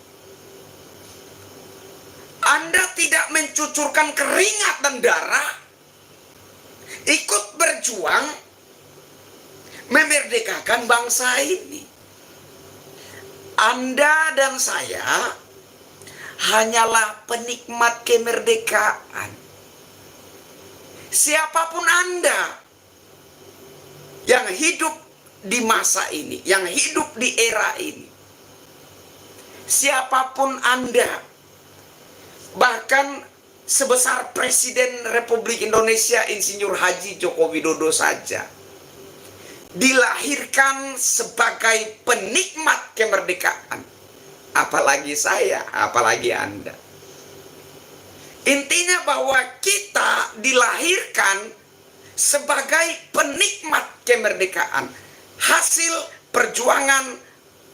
Anda tidak mencucurkan keringat dan darah, ikut berjuang memerdekakan bangsa ini. Anda dan saya hanyalah penikmat kemerdekaan. Siapapun Anda yang hidup di masa ini, yang hidup di era ini, siapapun Anda, bahkan sebesar Presiden Republik Indonesia Insinyur Haji Joko Widodo saja, dilahirkan sebagai penikmat kemerdekaan. Apalagi saya, apalagi Anda. Intinya bahwa kita dilahirkan sebagai penikmat kemerdekaan, hasil perjuangan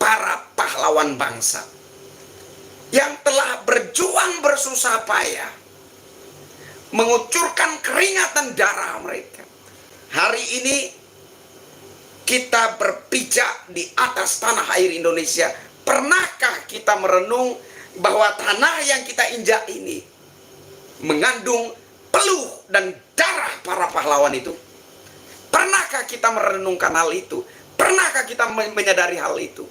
para pahlawan bangsa yang telah berjuang bersusah payah, mengucurkan keringat dan darah mereka. Hari ini kita berpijak di atas tanah air Indonesia. Pernahkah kita merenung bahwa tanah yang kita injak ini mengandung peluh dan darah para pahlawan itu? Pernahkah kita merenungkan hal itu? Pernahkah kita menyadari hal itu?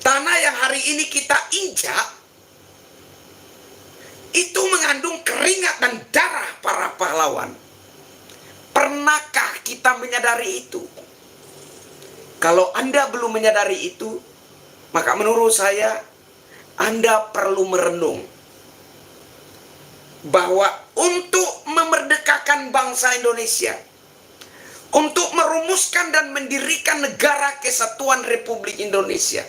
Tanah yang hari ini kita injak itu mengandung keringat dan darah para pahlawan. Pernahkah kita menyadari itu? Kalau Anda belum menyadari itu, maka menurut saya Anda perlu merenung bahwa untuk memerdekakan bangsa Indonesia, untuk merumuskan dan mendirikan negara kesatuan Republik Indonesia,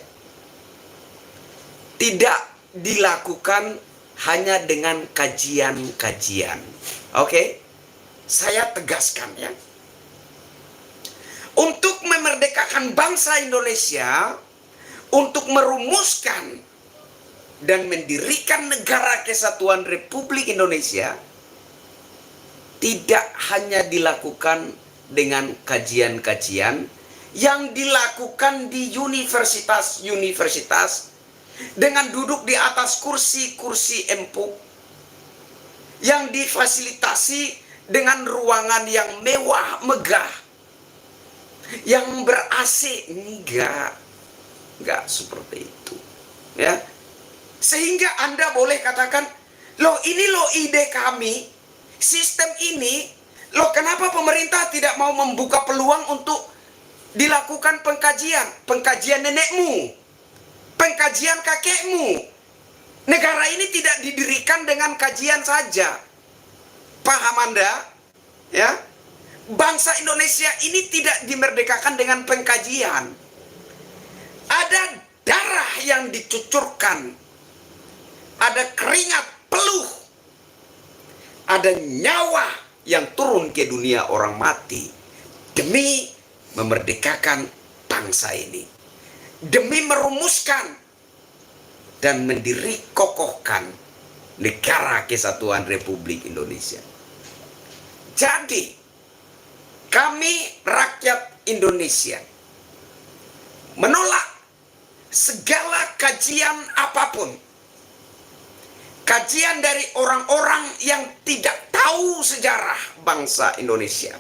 tidak dilakukan hanya dengan kajian-kajian. Oke? Saya tegaskan ya. Untuk memerdekakan bangsa Indonesia, untuk merumuskan dan mendirikan negara kesatuan Republik Indonesia, tidak hanya dilakukan dengan kajian-kajian yang dilakukan di universitas-universitas dengan duduk di atas kursi-kursi empuk yang difasilitasi dengan ruangan yang mewah megah, yang ber-AC. Enggak seperti itu, ya. Sehingga Anda boleh katakan, loh ini loh ide kami, sistem ini, loh kenapa pemerintah tidak mau membuka peluang untuk dilakukan pengkajian nenekmu, pengkajian kakekmu. Negara ini tidak didirikan dengan kajian saja. Paham Anda? Ya, bangsa Indonesia ini tidak dimerdekakan dengan pengkajian. Ada darah yang dicucurkan, ada keringat peluh, ada nyawa yang turun ke dunia orang mati demi memerdekakan bangsa ini, demi merumuskan dan mendirikokohkan negara kesatuan Republik Indonesia. Jadi, kami rakyat Indonesia menolak segala kajian apapun. Kajian dari orang-orang yang tidak tahu sejarah bangsa Indonesia.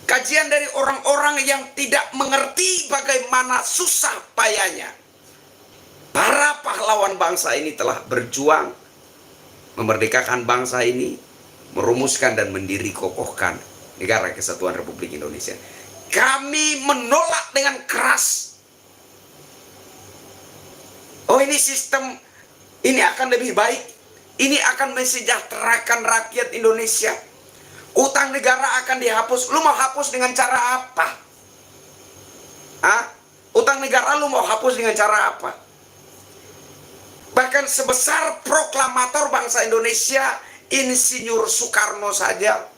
Kajian dari orang-orang yang tidak mengerti bagaimana susah payahnya para pahlawan bangsa ini telah berjuang memerdekakan bangsa ini, merumuskan dan mendiri kokohkan Negara Kesatuan Republik Indonesia. Kami menolak dengan keras. Oh, ini sistem, ini akan lebih baik, ini akan mensejahterakan rakyat Indonesia. Utang negara akan dihapus. Lu mau hapus dengan cara apa? Utang negara lu mau hapus dengan cara apa? Bahkan sebesar proklamator bangsa Indonesia, Insinyur Soekarno saja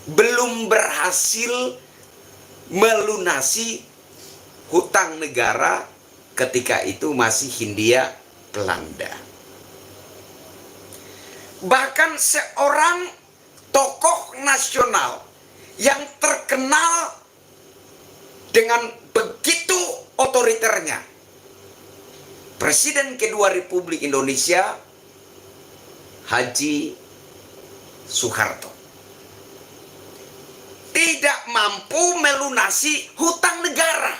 belum berhasil melunasi hutang negara ketika itu masih Hindia Belanda. Bahkan seorang tokoh nasional yang terkenal dengan begitu otoriternya, Presiden kedua Republik Indonesia, Haji Soeharto, tidak mampu melunasi hutang negara.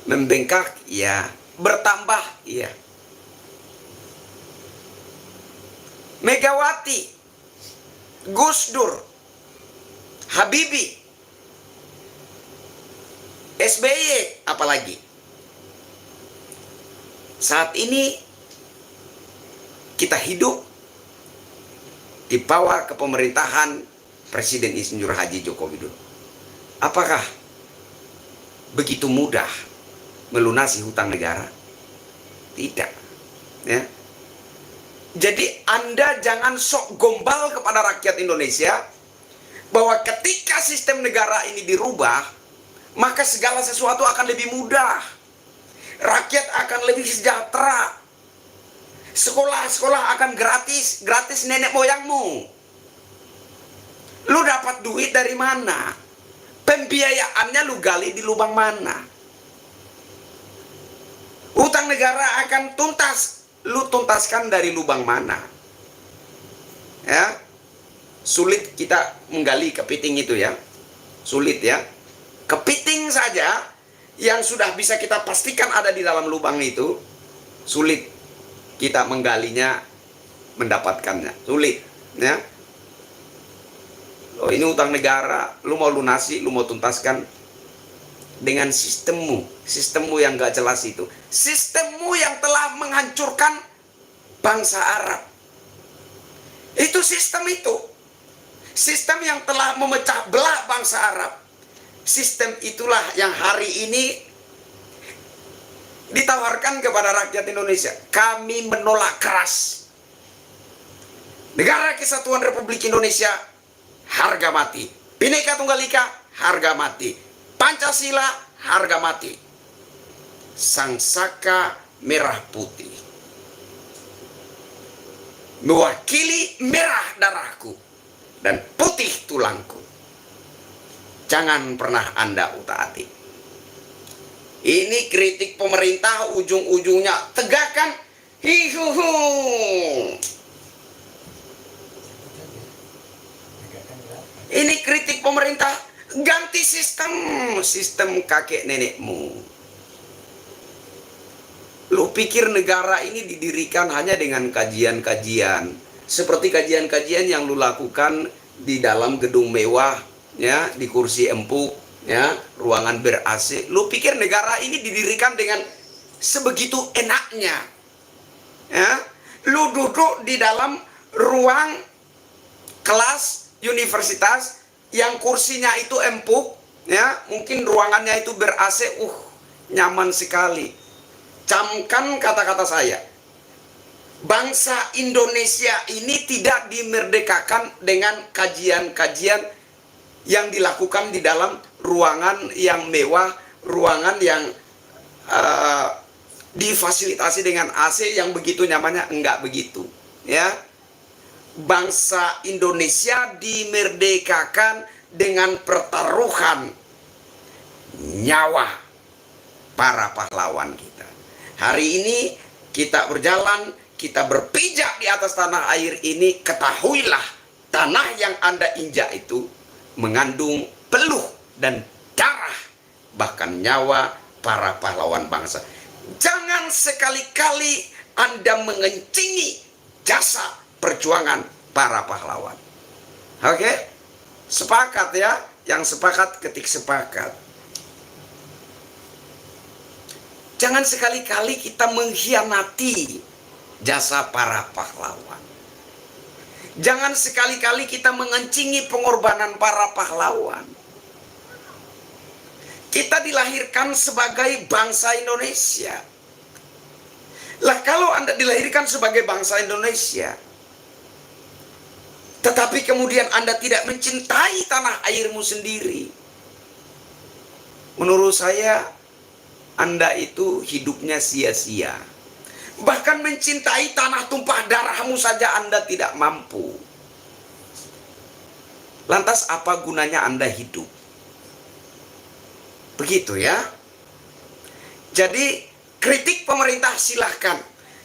Membengkak, ya. Bertambah, ya. Megawati, Gus Dur, Habibie, SBY, apalagi. Saat ini kita hidup di bawah kepemerintahan Presiden Insinyur Haji Joko Widodo. Apakah begitu mudah melunasi hutang negara? Tidak. Ya. Jadi Anda jangan sok gombal kepada rakyat Indonesia bahwa ketika sistem negara ini dirubah, maka segala sesuatu akan lebih mudah. Rakyat akan lebih sejahtera. Sekolah-sekolah akan gratis nenek moyangmu. Lu dapat duit dari mana? Pembiayaannya lu gali di lubang mana? Utang negara akan tuntas, lu tuntaskan dari lubang mana? Ya, sulit kita menggali kepiting itu ya, sulit ya. Kepiting saja yang sudah bisa kita pastikan ada di dalam lubang itu, sulit kita menggalinya, mendapatkannya, sulit ya. Oh, ini utang negara, lu mau lunasi, lu mau tuntaskan dengan sistemmu yang gak jelas itu, sistemmu yang telah menghancurkan bangsa Arab. Itu sistem yang telah memecah belah bangsa Arab. Sistem itulah yang hari ini ditawarkan kepada rakyat Indonesia. Kami menolak keras. Negara Kesatuan Republik Indonesia, harga mati. Bhinneka Tunggal Ika, harga mati. Pancasila, harga mati. Sang Saka merah putih mewakili merah darahku dan putih tulangku. Jangan pernah Anda utak-atik. Ini kritik pemerintah, ujung-ujungnya tegakkan hihuhu. Ini kritik pemerintah, ganti sistem kakek nenekmu. Lu pikir negara ini didirikan hanya dengan kajian-kajian seperti kajian-kajian yang lu lakukan di dalam gedung mewah, ya, di kursi empuk, ya, ruangan ber-AC. Lu pikir negara ini didirikan dengan sebegitu enaknya? Ya, lu duduk di dalam ruang kelas universitas yang kursinya itu empuk, ya, mungkin ruangannya itu ber-AC, nyaman sekali. Camkan kata-kata saya. Bangsa Indonesia ini tidak dimerdekakan dengan kajian-kajian yang dilakukan di dalam ruangan yang mewah, ruangan yang difasilitasi dengan AC yang begitu nyamannya. Enggak begitu, ya. Bangsa Indonesia dimerdekakan dengan pertaruhan nyawa para pahlawan kita. Hari ini kita berjalan, kita berpijak di atas tanah air ini. Ketahuilah, tanah yang Anda injak itu mengandung peluh dan darah, bahkan nyawa para pahlawan bangsa. Jangan sekali-kali Anda mengencingi jasa perjuangan para pahlawan. Oke? Sepakat ya? Yang sepakat ketik sepakat. Jangan sekali-kali kita mengkhianati jasa para pahlawan. Jangan sekali-kali kita mengencingi pengorbanan para pahlawan. Kita dilahirkan sebagai bangsa Indonesia. Lah kalau Anda dilahirkan sebagai bangsa Indonesia, tetapi kemudian Anda tidak mencintai tanah airmu sendiri, menurut saya Anda itu hidupnya sia-sia. Bahkan mencintai tanah tumpah darahmu saja Anda tidak mampu. Lantas apa gunanya Anda hidup? Begitu ya. Jadi kritik pemerintah silahkan.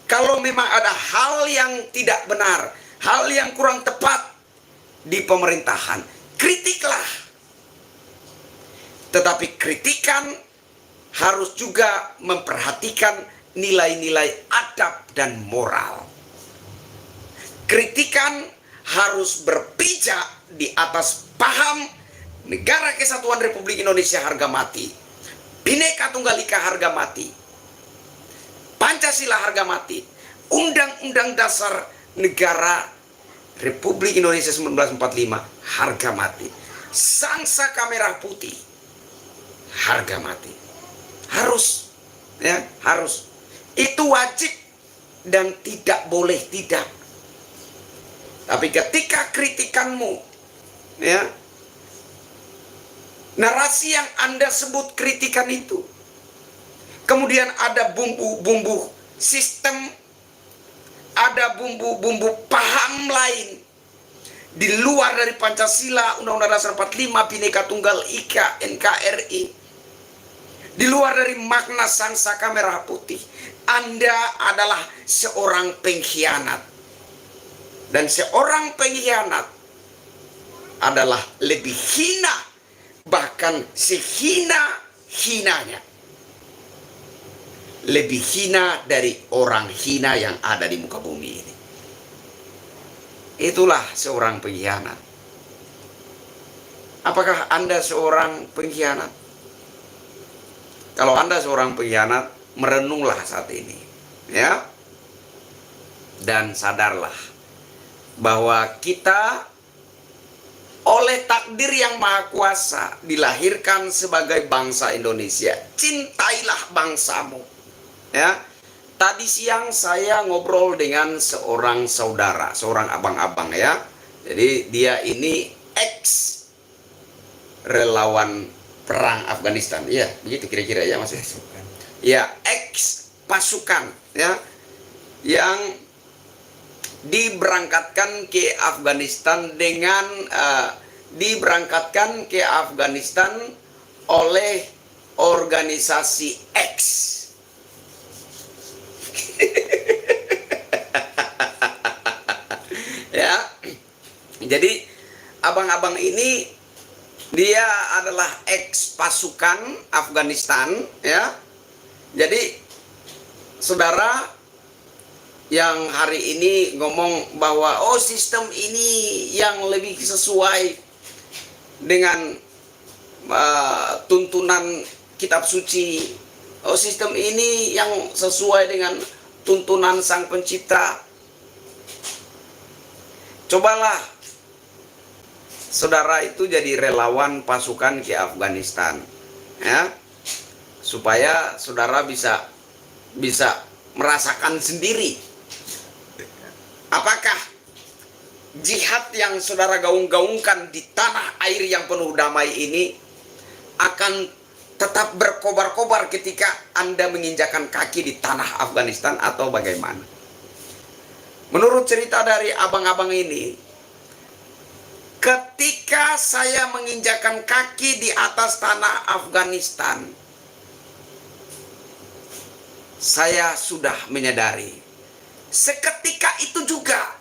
Kalau memang ada hal yang tidak benar, hal yang kurang tepat di pemerintahan, kritiklah. Tetapi kritikan harus juga memperhatikan nilai-nilai adab dan moral. Kritikan harus berpijak di atas paham Negara Kesatuan Republik Indonesia harga mati, Bhinneka Tunggal Ika harga mati, Pancasila harga mati, Undang-Undang Dasar Negara Republik Indonesia 1945 harga mati, Sang Saka Merah Putih harga mati. Harus, ya, harus. Itu wajib dan tidak boleh tidak. Tapi ketika kritikanmu, ya, narasi yang Anda sebut kritikan itu, kemudian ada bumbu-bumbu sistem, ada bumbu-bumbu paham lain di luar dari Pancasila, Undang-Undang Dasar 45, Bhinneka Tunggal Ika, NKRI, di luar dari makna Sang Saka Merah Putih, Anda adalah seorang pengkhianat. Dan seorang pengkhianat adalah lebih hina, bahkan sehina-hinanya. Lebih hina dari orang hina yang ada di muka bumi ini. Itulah seorang pengkhianat. Apakah Anda seorang pengkhianat? Kalau Anda seorang pengkhianat, merenunglah saat ini, ya. Dan sadarlah bahwa kita oleh takdir yang maha kuasa dilahirkan sebagai bangsa Indonesia. Cintailah bangsamu, ya. Tadi siang saya ngobrol dengan seorang saudara, seorang abang-abang, ya. Jadi dia ini ex relawan perang Afghanistan, ya, begitu kira-kira ya Mas. Ya, ex pasukan, ya, yang diberangkatkan ke Afghanistan dengan diberangkatkan ke Afghanistan oleh organisasi X. Ya. Jadi abang-abang ini dia adalah ex pasukan Afghanistan, ya. Jadi saudara yang hari ini ngomong bahwa oh sistem ini yang lebih sesuai dengan tuntunan kitab suci, oh sistem ini yang sesuai dengan tuntunan Sang Pencipta. Cobalah saudara itu jadi relawan pasukan ke Afghanistan, ya, supaya saudara bisa merasakan sendiri apakah jihad yang saudara gaung-gaungkan di tanah air yang penuh damai ini akan tetap berkobar-kobar ketika Anda menginjakan kaki di tanah Afghanistan atau bagaimana? Menurut cerita dari abang-abang ini, ketika saya menginjakan kaki di atas tanah Afghanistan, saya sudah menyadari seketika itu juga,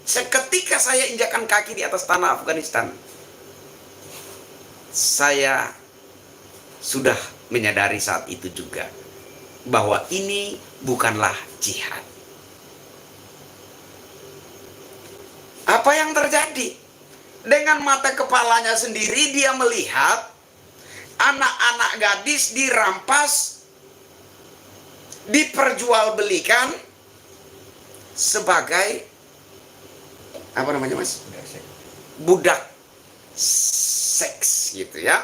seketika saya injakan kaki di atas tanah Afghanistan, saya sudah menyadari saat itu juga bahwa ini bukanlah jihad. Apa yang terjadi? Dengan mata kepalanya sendiri dia melihat anak-anak gadis dirampas, diperjualbelikan sebagai apa namanya, Mas? Budak seks gitu ya.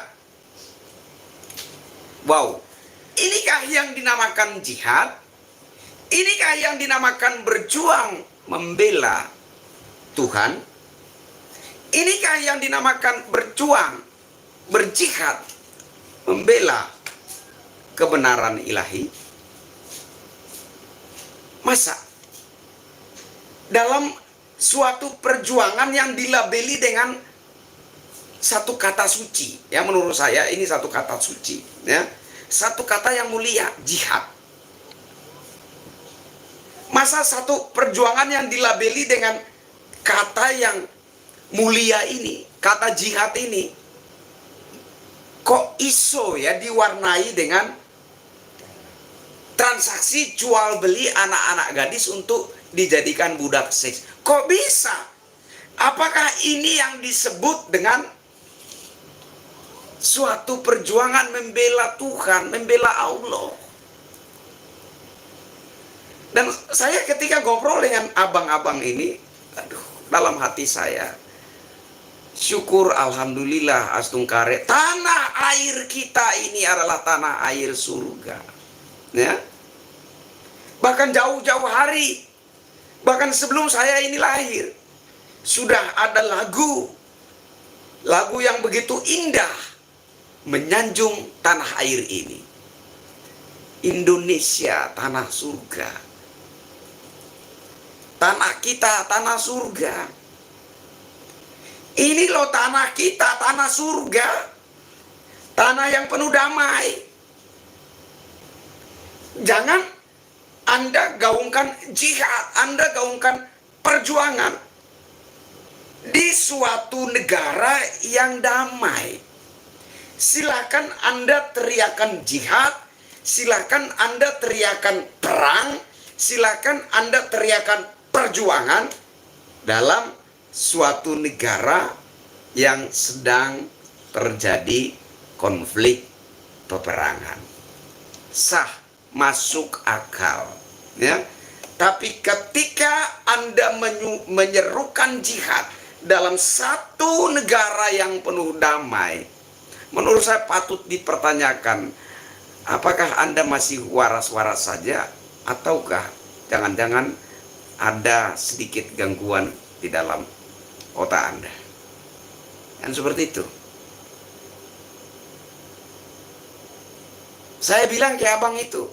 Wow. Inikah yang dinamakan jihad? Inikah yang dinamakan berjuang membela Tuhan? Inikah yang dinamakan berjuang, berjihad membela kebenaran ilahi? Masa dalam suatu perjuangan yang dilabeli dengan satu kata suci, ya menurut saya ini satu kata suci, ya satu kata yang mulia, jihad. Masa satu perjuangan yang dilabeli dengan kata yang mulia ini, kata jihad ini, kok iso ya diwarnai dengan transaksi jual beli anak-anak gadis untuk dijadikan budak seks? Kok bisa? Apakah ini yang disebut dengan suatu perjuangan membela Tuhan, membela Allah? Dan saya ketika ngobrol dengan abang-abang ini, aduh, dalam hati saya, syukur alhamdulillah astungkare, tanah air kita ini adalah tanah air surga. Ya. Bahkan jauh-jauh hari, bahkan sebelum saya ini lahir, sudah ada lagu yang begitu indah menyanjung tanah air ini. Indonesia, tanah surga. Tanah kita, tanah surga. Ini loh tanah kita, tanah surga. Tanah yang penuh damai. Jangan Anda gaungkan jihad, Anda gaungkan perjuangan di suatu negara yang damai. Silakan Anda teriakan jihad, silakan Anda teriakan perang, silakan Anda teriakan perjuangan dalam suatu negara yang sedang terjadi konflik peperangan. Sah, masuk akal, ya. Tapi ketika Anda menyerukan jihad dalam satu negara yang penuh damai, menurut saya patut dipertanyakan, apakah Anda masih waras-waras saja, ataukah jangan-jangan ada sedikit gangguan di dalam otak Anda? Kan seperti itu. Saya bilang ke abang itu,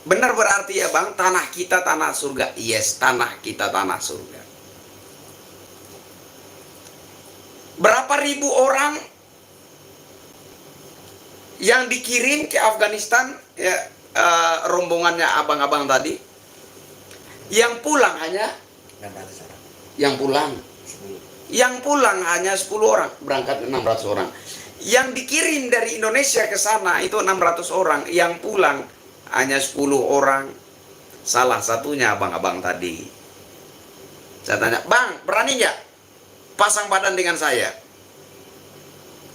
benar berarti ya bang, tanah kita tanah surga. Yes, tanah kita tanah surga. Berapa ribu orang yang dikirim ke Afghanistan, ya, rombongannya abang-abang tadi, yang pulang hanya 600 orang. Yang pulang hanya 10 orang, berangkat 600 orang. Yang dikirim dari Indonesia ke sana itu 600 orang, yang pulang hanya 10 orang. Salah satunya abang-abang tadi. Saya tanya, "Bang, berani nggak pasang badan dengan saya?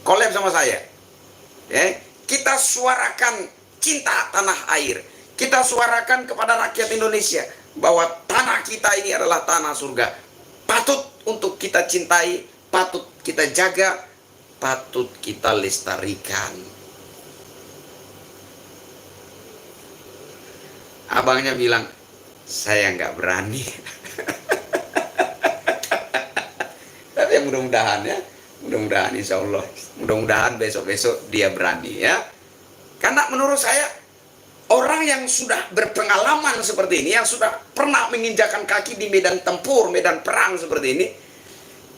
Collab sama saya?" Kita suarakan cinta tanah air. Kita suarakan kepada rakyat Indonesia bahwa tanah kita ini adalah tanah surga. Patut untuk kita cintai, patut kita jaga, patut kita lestarikan. Abangnya bilang, "Saya nggak berani." Tapi ya mudah-mudahan ya, mudah-mudahan insya Allah, mudah-mudahan besok-besok dia berani ya. Karena menurut saya, orang yang sudah berpengalaman seperti ini, yang sudah pernah menginjakan kaki di medan tempur, medan perang seperti ini,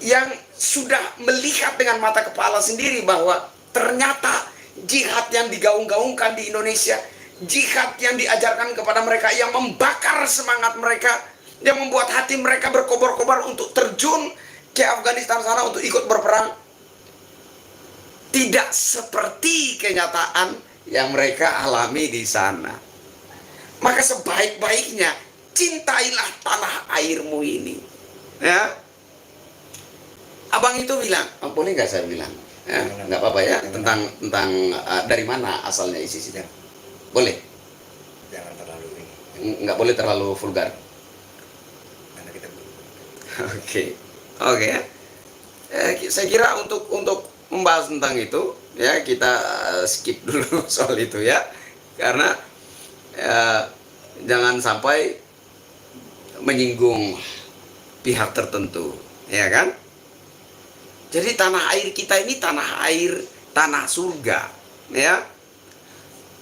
yang sudah melihat dengan mata kepala sendiri bahwa ternyata jihad yang digaung-gaungkan di Indonesia, jihad yang diajarkan kepada mereka, yang membakar semangat mereka, yang membuat hati mereka berkobar-kobar untuk terjun ke Afghanistan sana untuk ikut berperang, tidak seperti kenyataan yang mereka alami di sana. Maka sebaik-baiknya cintailah tanah airmu ini, ya. abang itu bilang, oh, boleh nggak saya bilang? Ya, nggak apa-apa ya, tentang dari mana asalnya ISIS itu? Boleh? Jangan terlalu ini. Nggak boleh terlalu vulgar. Karena kita Oke, oke ya. Saya kira untuk membahas tentang itu ya kita skip dulu soal itu ya, karena jangan sampai menyinggung pihak tertentu, ya kan? Jadi tanah air kita ini tanah air, tanah surga, ya.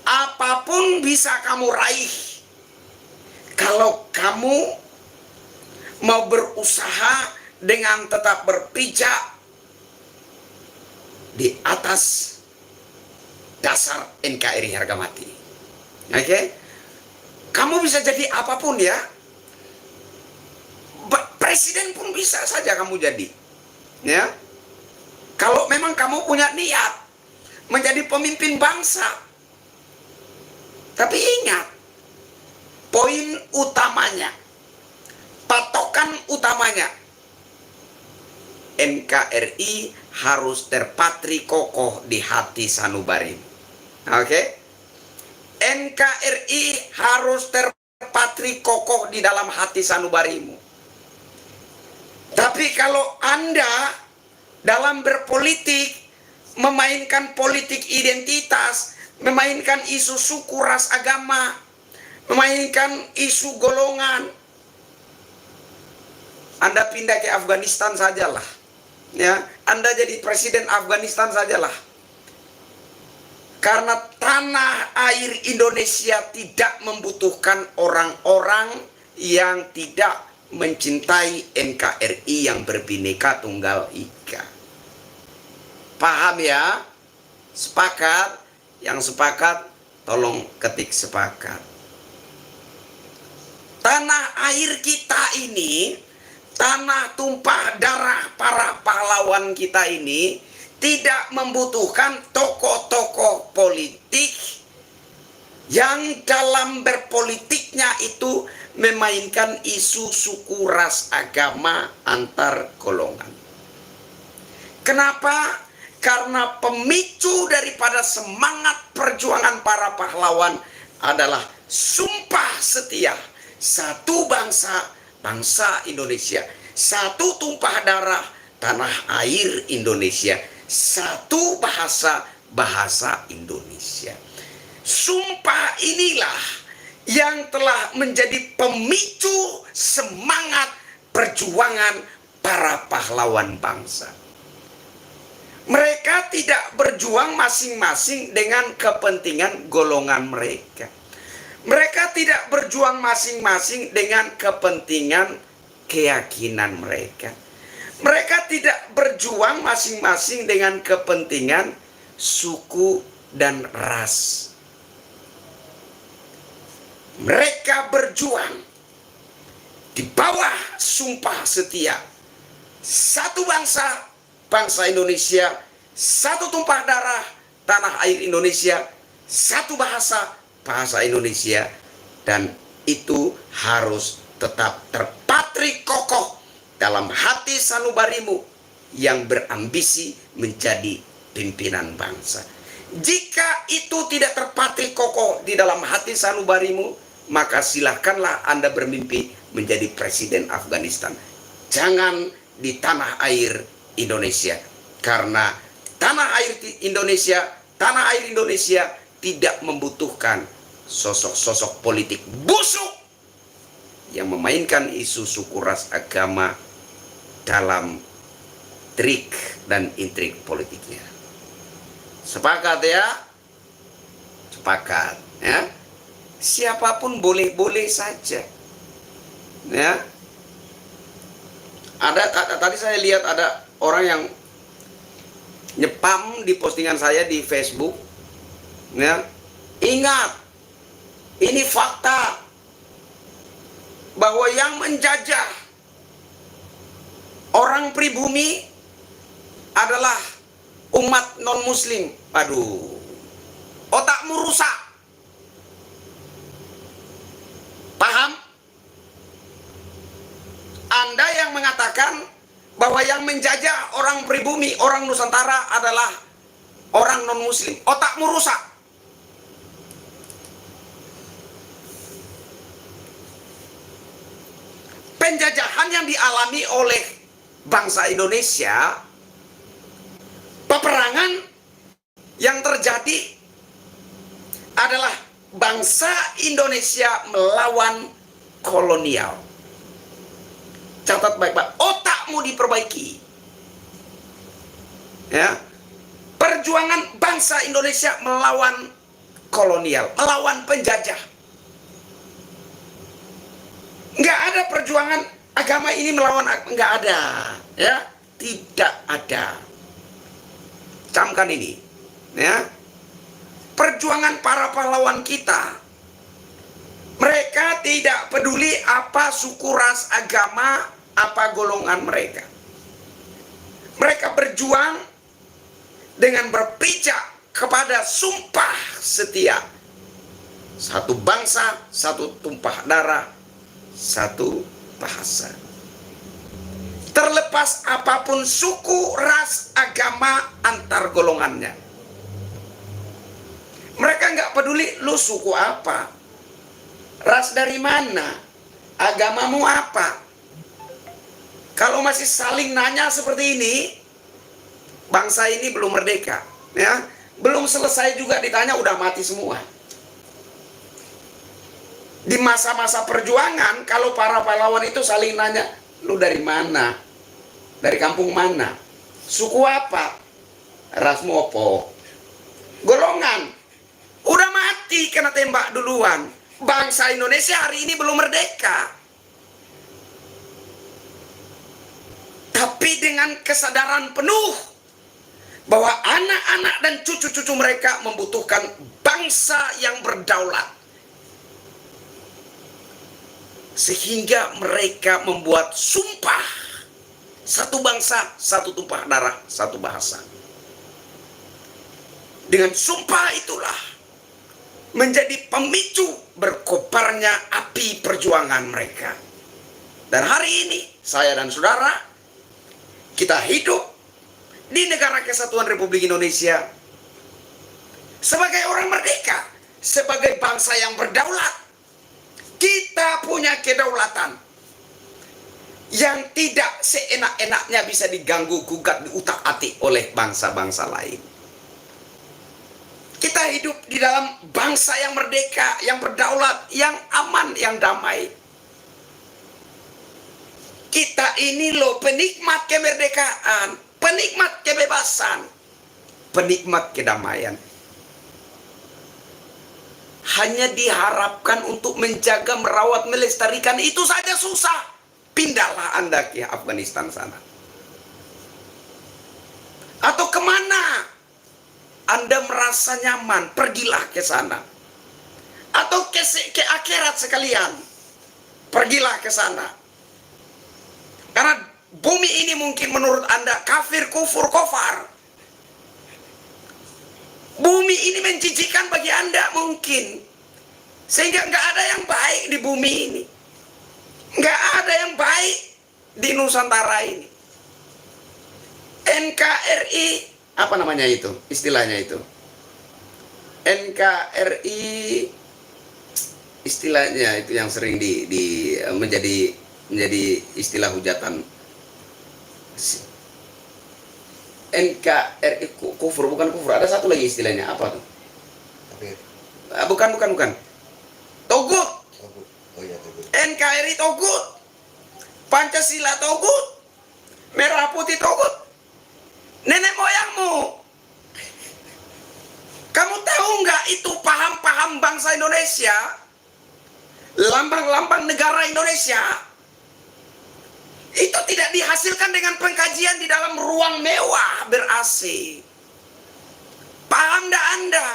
Apapun bisa kamu raih kalau kamu mau berusaha dengan tetap berpijak di atas dasar NKRI harga mati. Oke? Kamu bisa jadi apapun ya. Presiden pun bisa saja kamu jadi. Ya. Kalau memang kamu punya niat menjadi pemimpin bangsa. Tapi ingat, poin utamanya, patokan utamanya, NKRI harus terpatri kokoh di hati sanubari. Oke? NKRI harus terpatri kokoh di dalam hati sanubarimu. Tapi kalau Anda dalam berpolitik memainkan politik identitas, memainkan isu suku, ras, agama, memainkan isu golongan, Anda pindah ke Afghanistan sajalah. Ya, Anda jadi presiden Afghanistan sajalah. Karena tanah air Indonesia tidak membutuhkan orang-orang yang tidak mencintai NKRI yang berbineka tunggal ika. Paham ya? Sepakat? Yang sepakat tolong ketik sepakat. Tanah air kita ini, tanah tumpah darah para pahlawan kita ini tidak membutuhkan tokoh-tokoh politik yang dalam berpolitiknya itu memainkan isu suku, ras, agama, antar golongan. Kenapa? Karena pemicu daripada semangat perjuangan para pahlawan adalah sumpah setia. Satu bangsa, bangsa Indonesia. Satu tumpah darah, tanah air Indonesia. Satu bahasa, bahasa Indonesia. Sumpah inilah yang telah menjadi pemicu semangat perjuangan para pahlawan bangsa. Mereka tidak berjuang masing-masing dengan kepentingan golongan mereka. Mereka tidak berjuang masing-masing dengan kepentingan keyakinan mereka. Mereka tidak berjuang masing-masing dengan kepentingan suku dan ras. Mereka berjuang di bawah sumpah setia. Satu bangsa, bangsa Indonesia, satu tumpah darah, tanah air Indonesia, satu bahasa, bahasa Indonesia, dan itu harus tetap terpatri kokoh dalam hati sanubarimu yang berambisi menjadi pimpinan bangsa. Jika itu tidak terpatri kokoh di dalam hati sanubarimu, maka silahkanlah Anda bermimpi menjadi presiden Afghanistan. Jangan di tanah air Indonesia, karena tanah air Indonesia tidak membutuhkan sosok-sosok politik busuk yang memainkan isu suku, ras, agama dalam trik dan intrik politiknya. Sepakat ya? Sepakat ya? Siapapun boleh-boleh saja. Ya. Tadi saya lihat ada orang yang nyepam di postingan saya di Facebook. Ya. Ingat, ini fakta bahwa yang menjajah orang pribumi adalah umat non-muslim. Aduh, otakmu rusak. Paham? Anda yang mengatakan bahwa yang menjajah orang pribumi, orang Nusantara adalah orang non-muslim. Otakmu rusak. Penjajahan yang dialami oleh bangsa Indonesia, peperangan yang terjadi adalah bangsa Indonesia melawan kolonial. Catat baik-baik, otakmu diperbaiki. Ya. Perjuangan bangsa Indonesia melawan kolonial, melawan penjajah. Nggak ada perjuangan agama ini melawan, nggak ada. Ya, tidak ada. Camkan ini. Ya. Perjuangan para pahlawan kita, mereka tidak peduli apa suku, ras, agama, apa golongan mereka. Mereka berjuang dengan berpijak kepada sumpah setia. Satu bangsa, satu tumpah darah, satu bahasa. Terlepas apapun suku, ras, agama, antar golongannya. Mereka nggak peduli lu suku apa, ras dari mana, agamamu apa. Kalau masih saling nanya seperti ini, bangsa ini belum merdeka. Ya, belum selesai juga ditanya udah mati semua. Di masa-masa perjuangan, kalau para pahlawan itu saling nanya, lu dari mana, dari kampung mana, suku apa, rasmu apa, golongan. Udah mati kena tembak duluan. Bangsa Indonesia hari ini belum merdeka. Tapi dengan kesadaran penuh bahwa anak-anak dan cucu-cucu mereka membutuhkan bangsa yang berdaulat. Sehingga mereka membuat sumpah. Satu bangsa, satu tumpah darah, satu bahasa. Dengan sumpah itulah menjadi pemicu berkobarnya api perjuangan mereka. Dan hari ini, saya dan saudara, kita hidup di negara kesatuan Republik Indonesia sebagai orang merdeka, sebagai bangsa yang berdaulat. Kita punya kedaulatan yang tidak seenak-enaknya bisa diganggu, gugat, diutak-atik oleh bangsa-bangsa lain. Kita hidup di dalam bangsa yang merdeka, yang berdaulat, yang aman, yang damai. Kita ini loh penikmat kemerdekaan, penikmat kebebasan, penikmat kedamaian. Hanya diharapkan untuk menjaga, merawat, melestarikan, itu saja susah. Pindahlah Anda ke Afghanistan sana. Atau kemana Anda merasa nyaman, pergilah ke sana. Atau ke akhirat sekalian, pergilah ke sana. Karena bumi ini mungkin menurut Anda kafir, kufur, kofar. Bumi ini menjijikan bagi Anda mungkin. Sehingga nggak ada yang baik di bumi ini. Nggak ada yang baik di Nusantara ini. NKRI, apa namanya itu? Istilahnya itu. NKRI, istilahnya itu yang sering menjadi istilah hujatan. NKRI kufur, bukan kufur. Ada satu lagi istilahnya, apa tuh? Bukan. Togut. Oh iya, Togut. NKRI Togut. Pancasila Togut. Merah putih Togut. Nenek moyangmu. Kamu tahu nggak itu paham-paham bangsa Indonesia? Lambang-lambang negara Indonesia. Itu tidak dihasilkan dengan pengkajian di dalam ruang mewah ber-AC. Paham nggak Anda?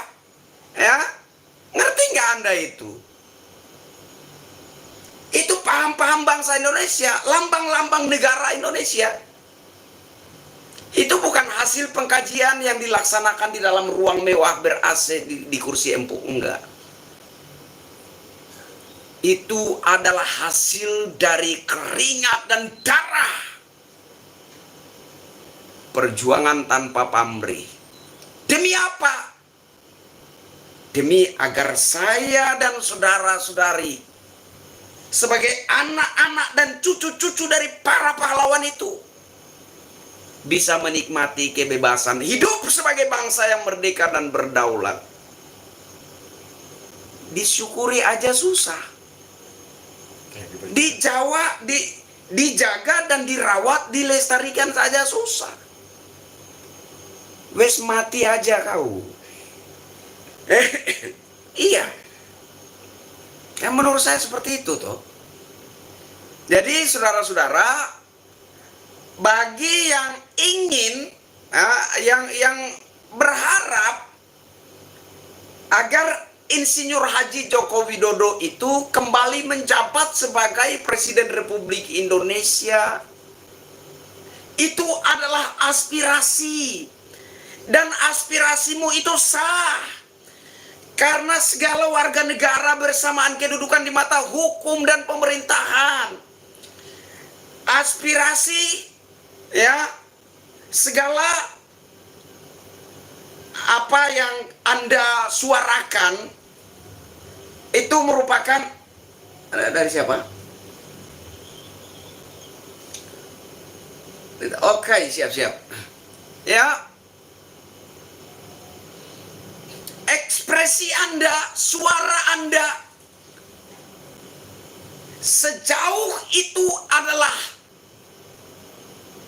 Ya? Ngerti nggak Anda itu? Itu paham-paham bangsa Indonesia, lambang-lambang negara Indonesia. Itu bukan hasil pengkajian yang dilaksanakan di dalam ruang mewah ber-AC di kursi empuk, enggak. Itu adalah hasil dari keringat dan darah perjuangan tanpa pamrih. Demi apa? Demi agar saya dan saudara-saudari sebagai anak-anak dan cucu-cucu dari para pahlawan itu bisa menikmati kebebasan hidup sebagai bangsa yang merdeka dan berdaulat. Disyukuri aja susah. Di Jawa dijaga dan dirawat, dilestarikan saja susah. Wes mati aja kau. Iya. Yang menurut saya seperti itu toh. Jadi saudara-saudara, bagi yang ingin, yang berharap agar Insinyur Haji Joko Widodo itu kembali menjabat sebagai Presiden Republik Indonesia, itu adalah aspirasi. Dan aspirasimu itu sah. Karena segala warga negara bersamaan kedudukan di mata hukum dan pemerintahan. Aspirasi, ya, segala apa yang Anda suarakan itu merupakan dari siapa? Oke, siap-siap. Ya. Ekspresi Anda, suara Anda, sejauh itu adalah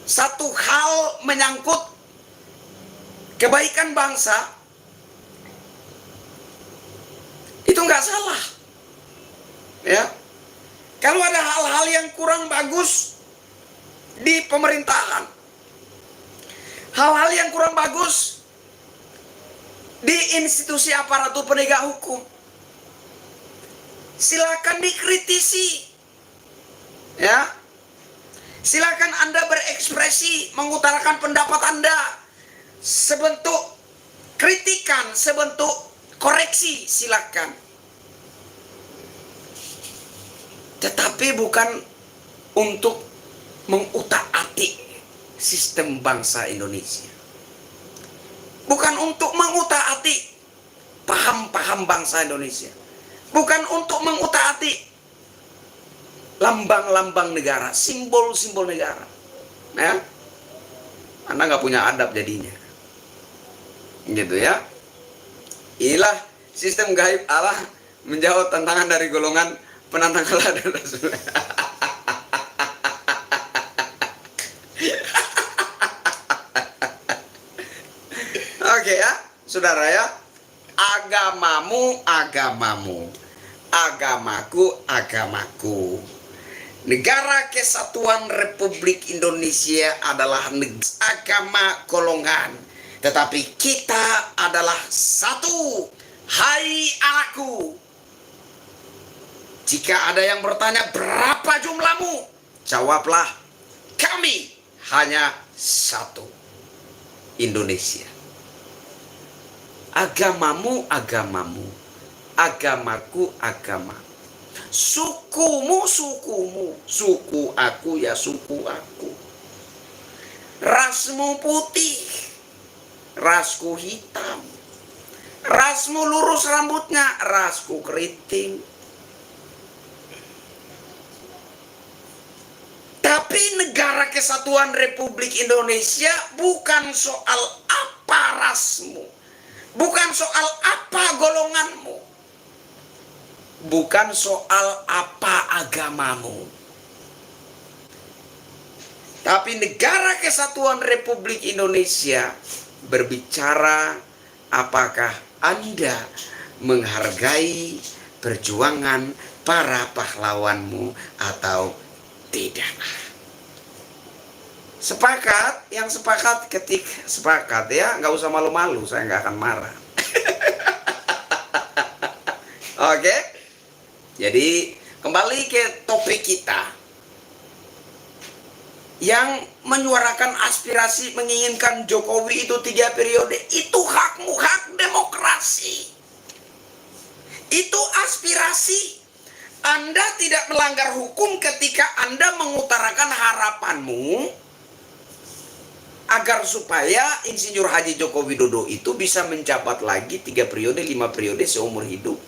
satu hal menyangkut kebaikan bangsa, itu nggak salah. Ya, kalau ada hal-hal yang kurang bagus di pemerintahan, hal-hal yang kurang bagus di institusi aparatur penegak hukum, silakan dikritisi. Ya, silakan Anda berekspresi, mengutarakan pendapat Anda sebentuk kritikan, sebentuk koreksi, silakan. Tetapi bukan untuk mengutak-atik sistem bangsa Indonesia. Bukan untuk mengutak-atik paham-paham bangsa Indonesia. Bukan untuk mengutak-atik lambang-lambang negara, simbol-simbol negara. Ya, Anda nggak punya adab jadinya. Gitu ya. Inilah sistem gaib Allah menjawab tantangan dari golongan penantang Allah dan Rasul. Oke ya, saudara ya. Agamamu, agamamu. Agamaku, agamaku. Negara Kesatuan Republik Indonesia adalah agama golongan. Tetapi kita adalah satu. Hai anakku. Jika ada yang bertanya berapa jumlahmu, jawablah, kami hanya satu. Indonesia. Agamamu, agamamu. Agamaku, agama. Sukumu, sukumu. Suku aku ya suku aku. Rasmu putih, rasku hitam. Rasmu lurus rambutnya, rasku keriting. Tapi negara Kesatuan Republik Indonesia bukan soal apa rasmu. Bukan soal apa golonganmu. Bukan soal apa agamamu. Tapi negara Kesatuan Republik Indonesia berbicara apakah Anda menghargai perjuangan para pahlawanmu atau tidak. Sepakat, yang sepakat ketik sepakat ya, nggak usah malu-malu, saya nggak akan marah. Oke, jadi kembali ke topik kita yang menyuarakan aspirasi menginginkan Jokowi itu 3 periode, itu hakmu, hak demokrasi, itu aspirasi. Anda tidak melanggar hukum ketika Anda mengutarakan harapanmu agar supaya Insinyur Haji Joko Widodo itu bisa menjabat lagi 3 periode, 5 periode seumur hidup.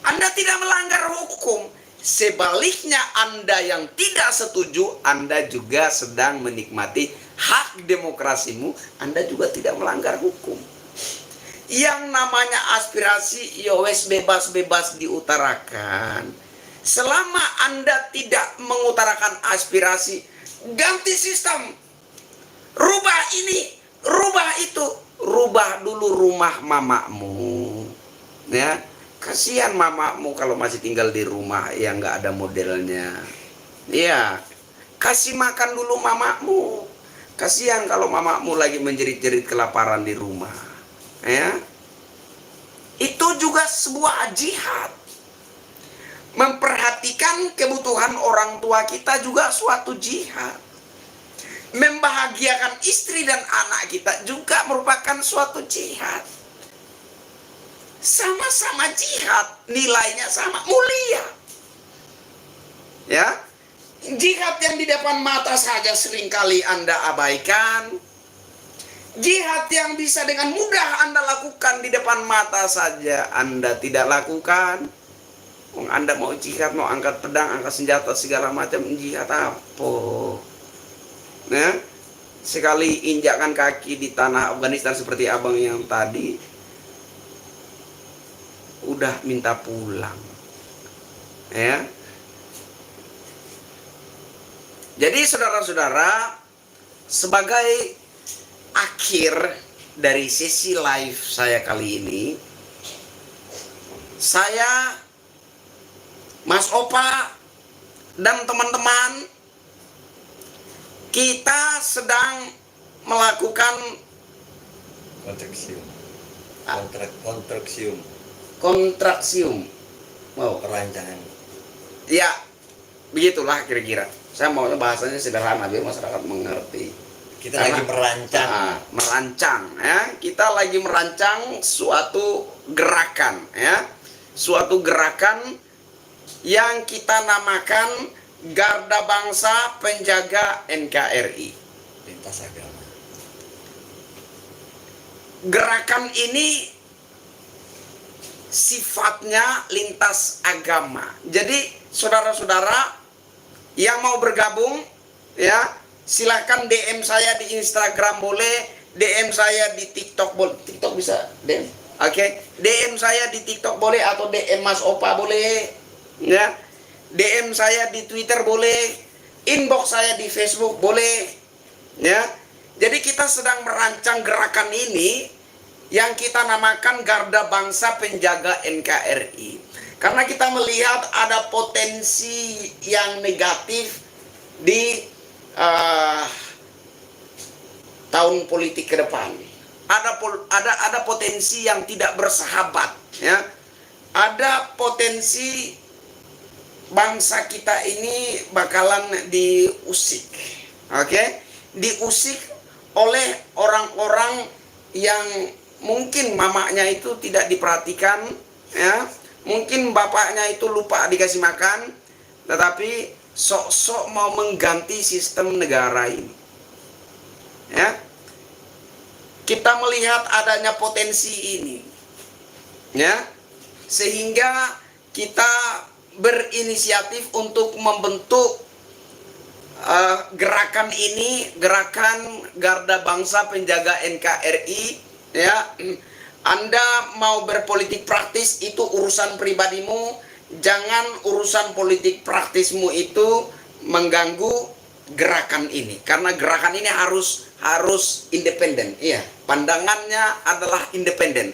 Anda tidak melanggar hukum. Sebaliknya Anda yang tidak setuju, Anda juga sedang menikmati hak demokrasimu, Anda juga tidak melanggar hukum. Yang namanya aspirasi, ya wes bebas-bebas diutarakan. Selama Anda tidak mengutarakan aspirasi, ganti sistem. Rubah ini, rubah itu. Rubah dulu rumah mamamu. Ya, kasihan mamamu kalau masih tinggal di rumah yang nggak ada modelnya. Ya, kasih makan dulu mamamu. Kasihan kalau mamamu lagi menjerit-jerit kelaparan di rumah. Ya, itu juga sebuah jihad. Memperhatikan kebutuhan orang tua kita juga suatu jihad. Membahagiakan istri dan anak kita juga merupakan suatu jihad. Sama-sama jihad, nilainya sama, mulia. Ya, jihad yang di depan mata saja seringkali Anda abaikan. Jihad yang bisa dengan mudah Anda lakukan di depan mata saja Anda tidak lakukan. Anda mau jihad, mau angkat pedang, angkat senjata, segala macam, jihad apa? Ya, sekali injakkan kaki di tanah Afghanistan seperti abang yang tadi, udah minta pulang. Ya. Jadi saudara-saudara, sebagai akhir dari sesi live saya kali ini, saya, Mas Opa, dan teman-teman, kita sedang melakukan kontraksium. Wow. Perancangan. Ya, begitulah kira-kira. Saya maunya bahasanya sederhana biar masyarakat mengerti. Kita lagi merancang. Merancang, ya. Kita lagi merancang suatu gerakan, ya. Suatu gerakan yang kita namakan Garda Bangsa Penjaga NKRI. Lintas agama. Gerakan ini sifatnya lintas agama. Jadi saudara-saudara yang mau bergabung, ya, silakan DM saya di Instagram boleh, DM saya di TikTok boleh. TikTok bisa DM. Oke, DM saya di TikTok boleh atau DM Mas Opa boleh. Ya. DM saya di Twitter boleh, inbox saya di Facebook boleh. Ya. Jadi kita sedang merancang gerakan ini yang kita namakan Garda Bangsa Penjaga NKRI. Karena kita melihat ada potensi yang negatif di tahun politik ke depan. Ada potensi yang tidak bersahabat, ya. Ada potensi bangsa kita ini bakalan diusik. Oke? Diusik oleh orang-orang yang mungkin mamanya itu tidak diperhatikan, ya. Mungkin bapaknya itu lupa dikasih makan, tetapi sok-sok mau mengganti sistem negara ini. Ya. Kita melihat adanya potensi ini. Ya. Sehingga kita berinisiatif untuk membentuk gerakan ini, gerakan Garda Bangsa Penjaga NKRI, ya. Anda mau berpolitik praktis itu urusan pribadimu, jangan urusan politik praktismu itu mengganggu gerakan ini, karena gerakan ini harus independen. Iya, pandangannya adalah independen.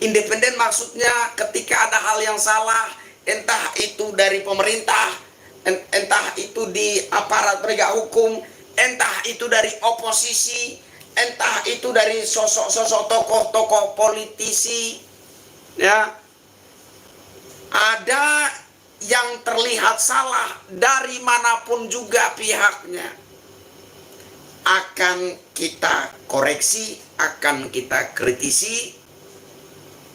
Independen maksudnya ketika ada hal yang salah, entah itu dari pemerintah, entah itu di aparat penegak hukum, entah itu dari oposisi, entah itu dari sosok-sosok tokoh-tokoh politisi, ya. Ada yang terlihat salah dari manapun juga pihaknya, akan kita koreksi, akan kita kritisi,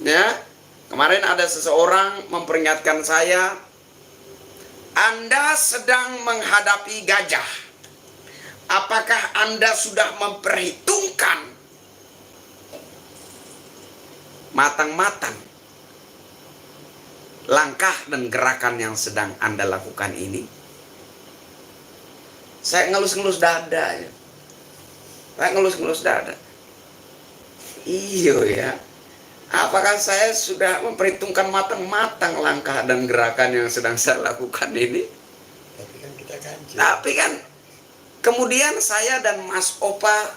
ya. Kemarin ada seseorang memperingatkan saya, Anda sedang menghadapi gajah. apakah Anda sudah memperhitungkan matang-matang langkah dan gerakan yang sedang Anda lakukan ini? Saya ngelus-ngelus dada ya. Saya ngelus-ngelus dada. Iyo ya. Apakah saya sudah memperhitungkan matang-matang langkah dan gerakan yang sedang saya lakukan ini? Tapi kan kita ganjil. Tapi kan kemudian saya dan Mas Opa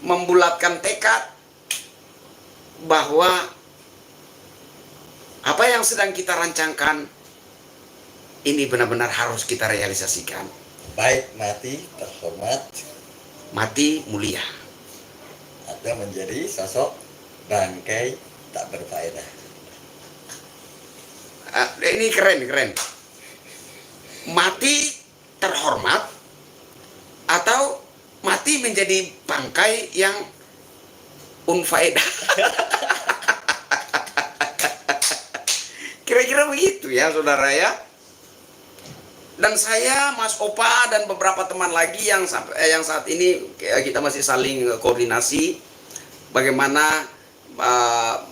membulatkan tekad bahwa apa yang sedang kita rancangkan ini benar-benar harus kita realisasikan. Baik mati terhormat Mati mulia. atau menjadi sosok bangkai tak berfaedah. Ini keren. Mati terhormat atau mati menjadi bangkai yang unfaedah. Kira-kira begitu ya saudara ya. Dan saya, Mas Opa dan beberapa teman lagi yang saat ini kita masih saling koordinasi bagaimana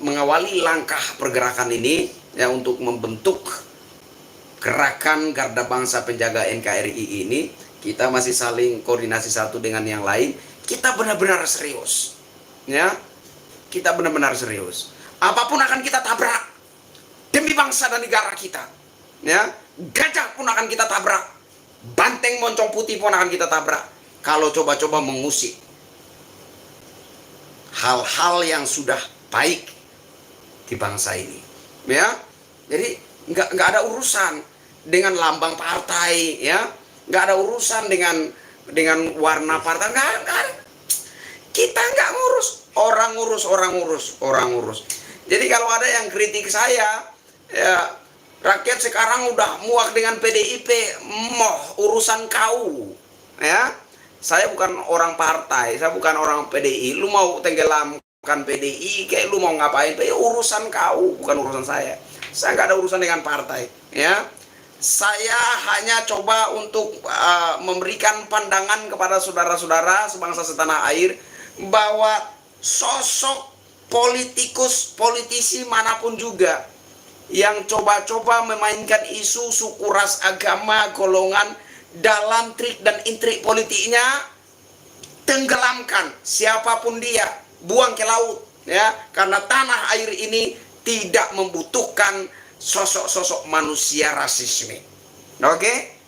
mengawali langkah pergerakan ini ya untuk membentuk gerakan Garda Bangsa Penjaga NKRI ini. Kita masih saling koordinasi satu dengan yang lain. Kita benar-benar serius ya. Kita benar-benar serius. Apapun akan kita tabrak demi bangsa dan negara kita ya. Gajah pun akan kita tabrak, banteng moncong putih pun akan kita tabrak kalau coba-coba mengusik hal-hal yang sudah baik di bangsa ini ya. Jadi nggak ada urusan dengan lambang partai ya, nggak ada urusan dengan warna partai, nggak ada. Kita nggak ngurus, orang ngurus. Jadi kalau ada yang kritik saya ya, rakyat sekarang udah muak dengan PDIP, urusan kau ya. Saya bukan orang partai, saya bukan orang PDI. Lu mau tenggelamkan PDI kayak lu mau ngapain, ya urusan kau, bukan urusan saya. Saya nggak ada urusan dengan partai ya. Saya hanya coba untuk memberikan pandangan kepada saudara-saudara sebangsa setanah air bahwa sosok politisi manapun juga yang coba-coba memainkan isu suku, ras, agama, golongan dalam trik dan intrik politiknya, tenggelamkan siapapun dia, buang ke laut ya, karena tanah air ini tidak membutuhkan sosok-sosok manusia rasisme. Oke?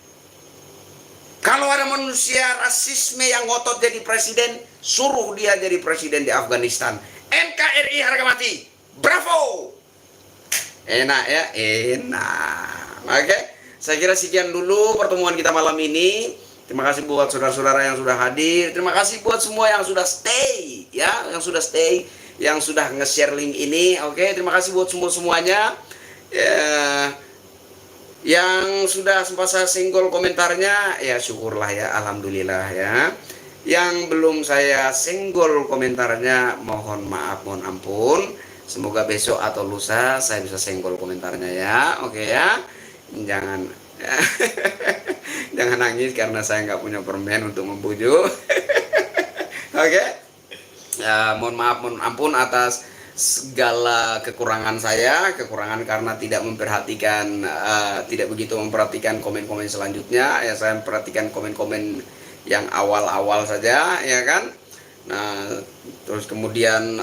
Kalau ada manusia rasisme yang ngotot jadi presiden, suruh dia jadi presiden di Afghanistan. NKRI harga mati. Bravo. Enak ya, enak. Oke, saya kira sekian dulu pertemuan kita malam ini. Terima kasih buat saudara-saudara yang sudah hadir. Terima kasih buat semua yang sudah stay, ya, yang sudah nge-share link ini. Oke, terima kasih buat semuanya. Yang sudah sempat saya senggol komentarnya, ya syukurlah ya, alhamdulillah ya. Yang belum saya senggol komentarnya, mohon maaf, mohon ampun. Semoga besok atau lusa saya bisa senggol komentarnya ya. Oke ya. Jangan jangan nangis karena saya nggak punya permen untuk membujuk. Oke. Ya, mohon maaf, mohon ampun atas segala kekurangan saya, kekurangan karena tidak memperhatikan, tidak begitu memperhatikan komen-komen selanjutnya. Ya, saya memperhatikan komen-komen yang awal-awal saja, ya kan. Nah, terus kemudian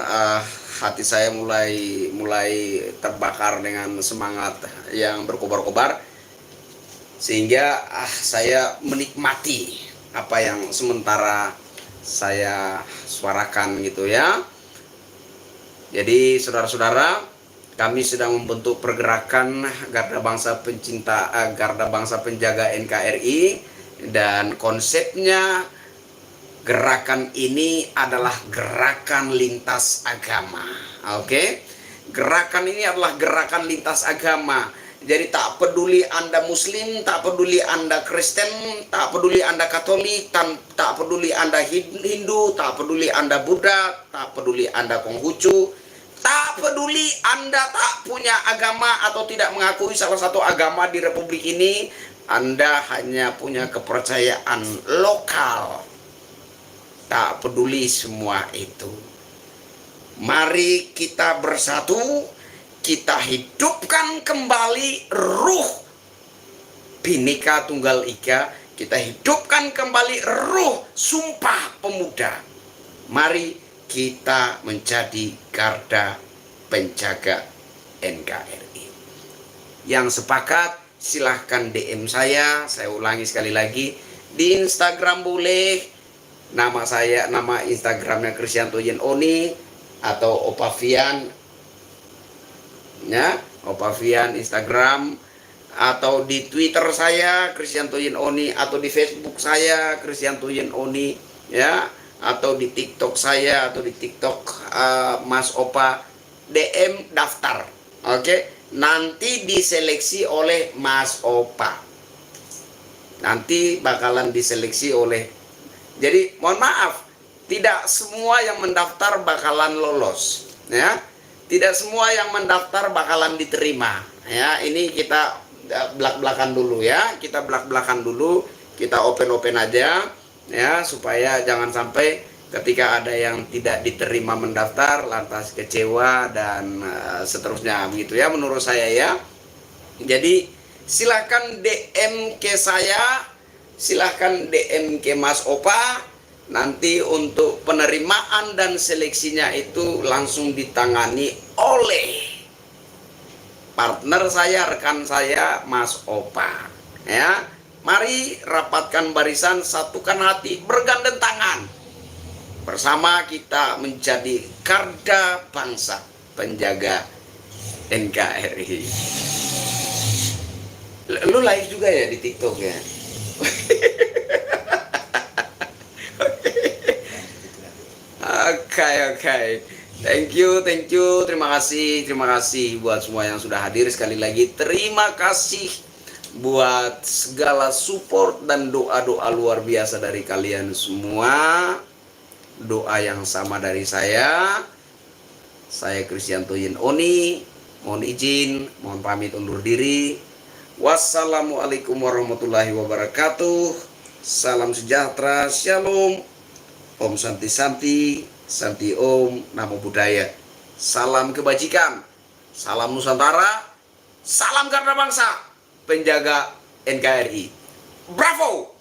hati saya mulai terbakar dengan semangat yang berkobar-kobar, sehingga saya menikmati apa yang sementara saya suarakan gitu ya. Jadi saudara-saudara, kami sedang membentuk pergerakan Garda Bangsa Garda Bangsa Penjaga NKRI, dan konsepnya gerakan ini adalah gerakan lintas agama. Oke? Gerakan ini adalah gerakan lintas agama. Jadi tak peduli Anda Muslim, tak peduli Anda Kristen, tak peduli Anda Katolik, tak peduli Anda Hindu, tak peduli Anda Buddha, tak peduli Anda Konghucu, tak peduli Anda tak punya agama atau tidak mengakui salah satu agama di Republik ini, Anda hanya punya kepercayaan lokal Tak peduli semua itu. Mari kita bersatu, kita hidupkan kembali ruh Bhinneka Tunggal Ika, kita hidupkan kembali ruh Sumpah Pemuda. Mari kita menjadi garda penjaga NKRI. Yang sepakat silahkan DM saya ulangi sekali lagi, di Instagram boleh, nama saya, nama Instagramnya Kristianto Yen Oni atau Opavian, ya, Opavian Instagram, atau di Twitter saya Kristianto Yen Oni, atau di Facebook saya Kristianto Yen Oni, ya, atau di TikTok saya, atau di TikTok Mas Opa, DM daftar. Oke, nanti diseleksi oleh Mas Opa. Nanti bakalan diseleksi oleh. Jadi mohon maaf, tidak semua yang mendaftar bakalan lolos, ya. Tidak semua yang mendaftar bakalan diterima, ya. Ini kita belak-belakan dulu, ya. Kita belak-belakan dulu, kita open-open aja, ya, supaya jangan sampai ketika ada yang tidak diterima mendaftar lantas kecewa dan seterusnya, begitu ya menurut saya, ya. Jadi silahkan DM ke saya, silahkan DM ke Mas Opa. Nanti untuk penerimaan dan seleksinya itu langsung ditangani oleh partner saya, rekan saya, Mas Opa, ya. Mari rapatkan barisan, satukan hati, bergandeng tangan. Bersama kita menjadi garda bangsa penjaga NKRI. Lu live juga ya di TikTok, ya? Oke. Thank you. Terima kasih buat semua yang sudah hadir. Sekali lagi terima kasih buat segala support dan doa-doa luar biasa dari kalian semua. Doa yang sama dari saya. Saya Kristianto Yen Oni, mohon izin, mohon pamit undur diri. Wassalamualaikum warahmatullahi wabarakatuh. Salam sejahtera, shalom, Om Santi Santi, Santi Om, Namo Buddhaya. Salam kebajikan, salam Nusantara, salam garda bangsa penjaga NKRI. Bravo!